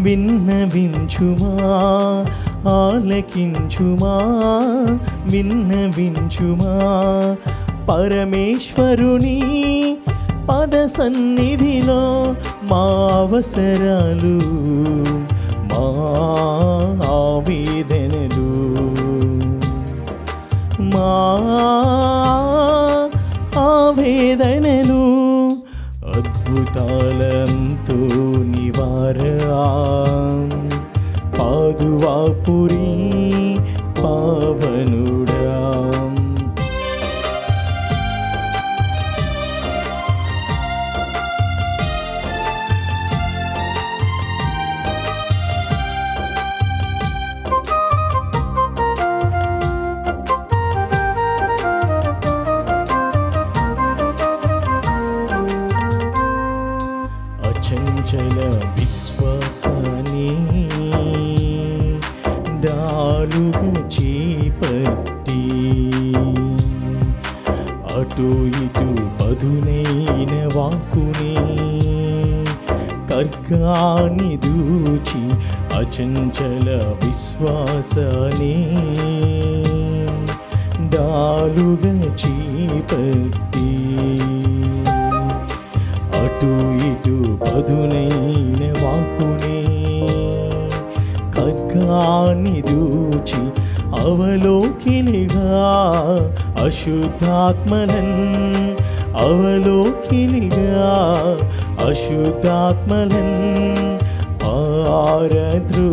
విన్నవించుమా, ఆలకించుమా విన్నవించుమా. పరమేశ్వరుని పద సన్నిధిలో మా అవసరాలు, మా ఆవేదనలు, మా ఆవేదనలు అద్భుతాలంతో నివారా. పాదువాపురి పావనుడా. అచంచల విశ్వాసాన్ని డాలుగా చేపట్టి, అటు ఇటు పదునైన వాక్కుని ఖడ్గాన్ని దూచి, అచంచల విశ్వాసాన్ని డాలుగా చేపట్టి, అటు ఇటు పదునైన వాక్కుని ఖడ్గాన్ని దూచి, అవలోకిలిగా అశుద్ధాత్మలన్, అవలోకిలిగా అశుద్ధాత్మలన్ పారద్రోలినా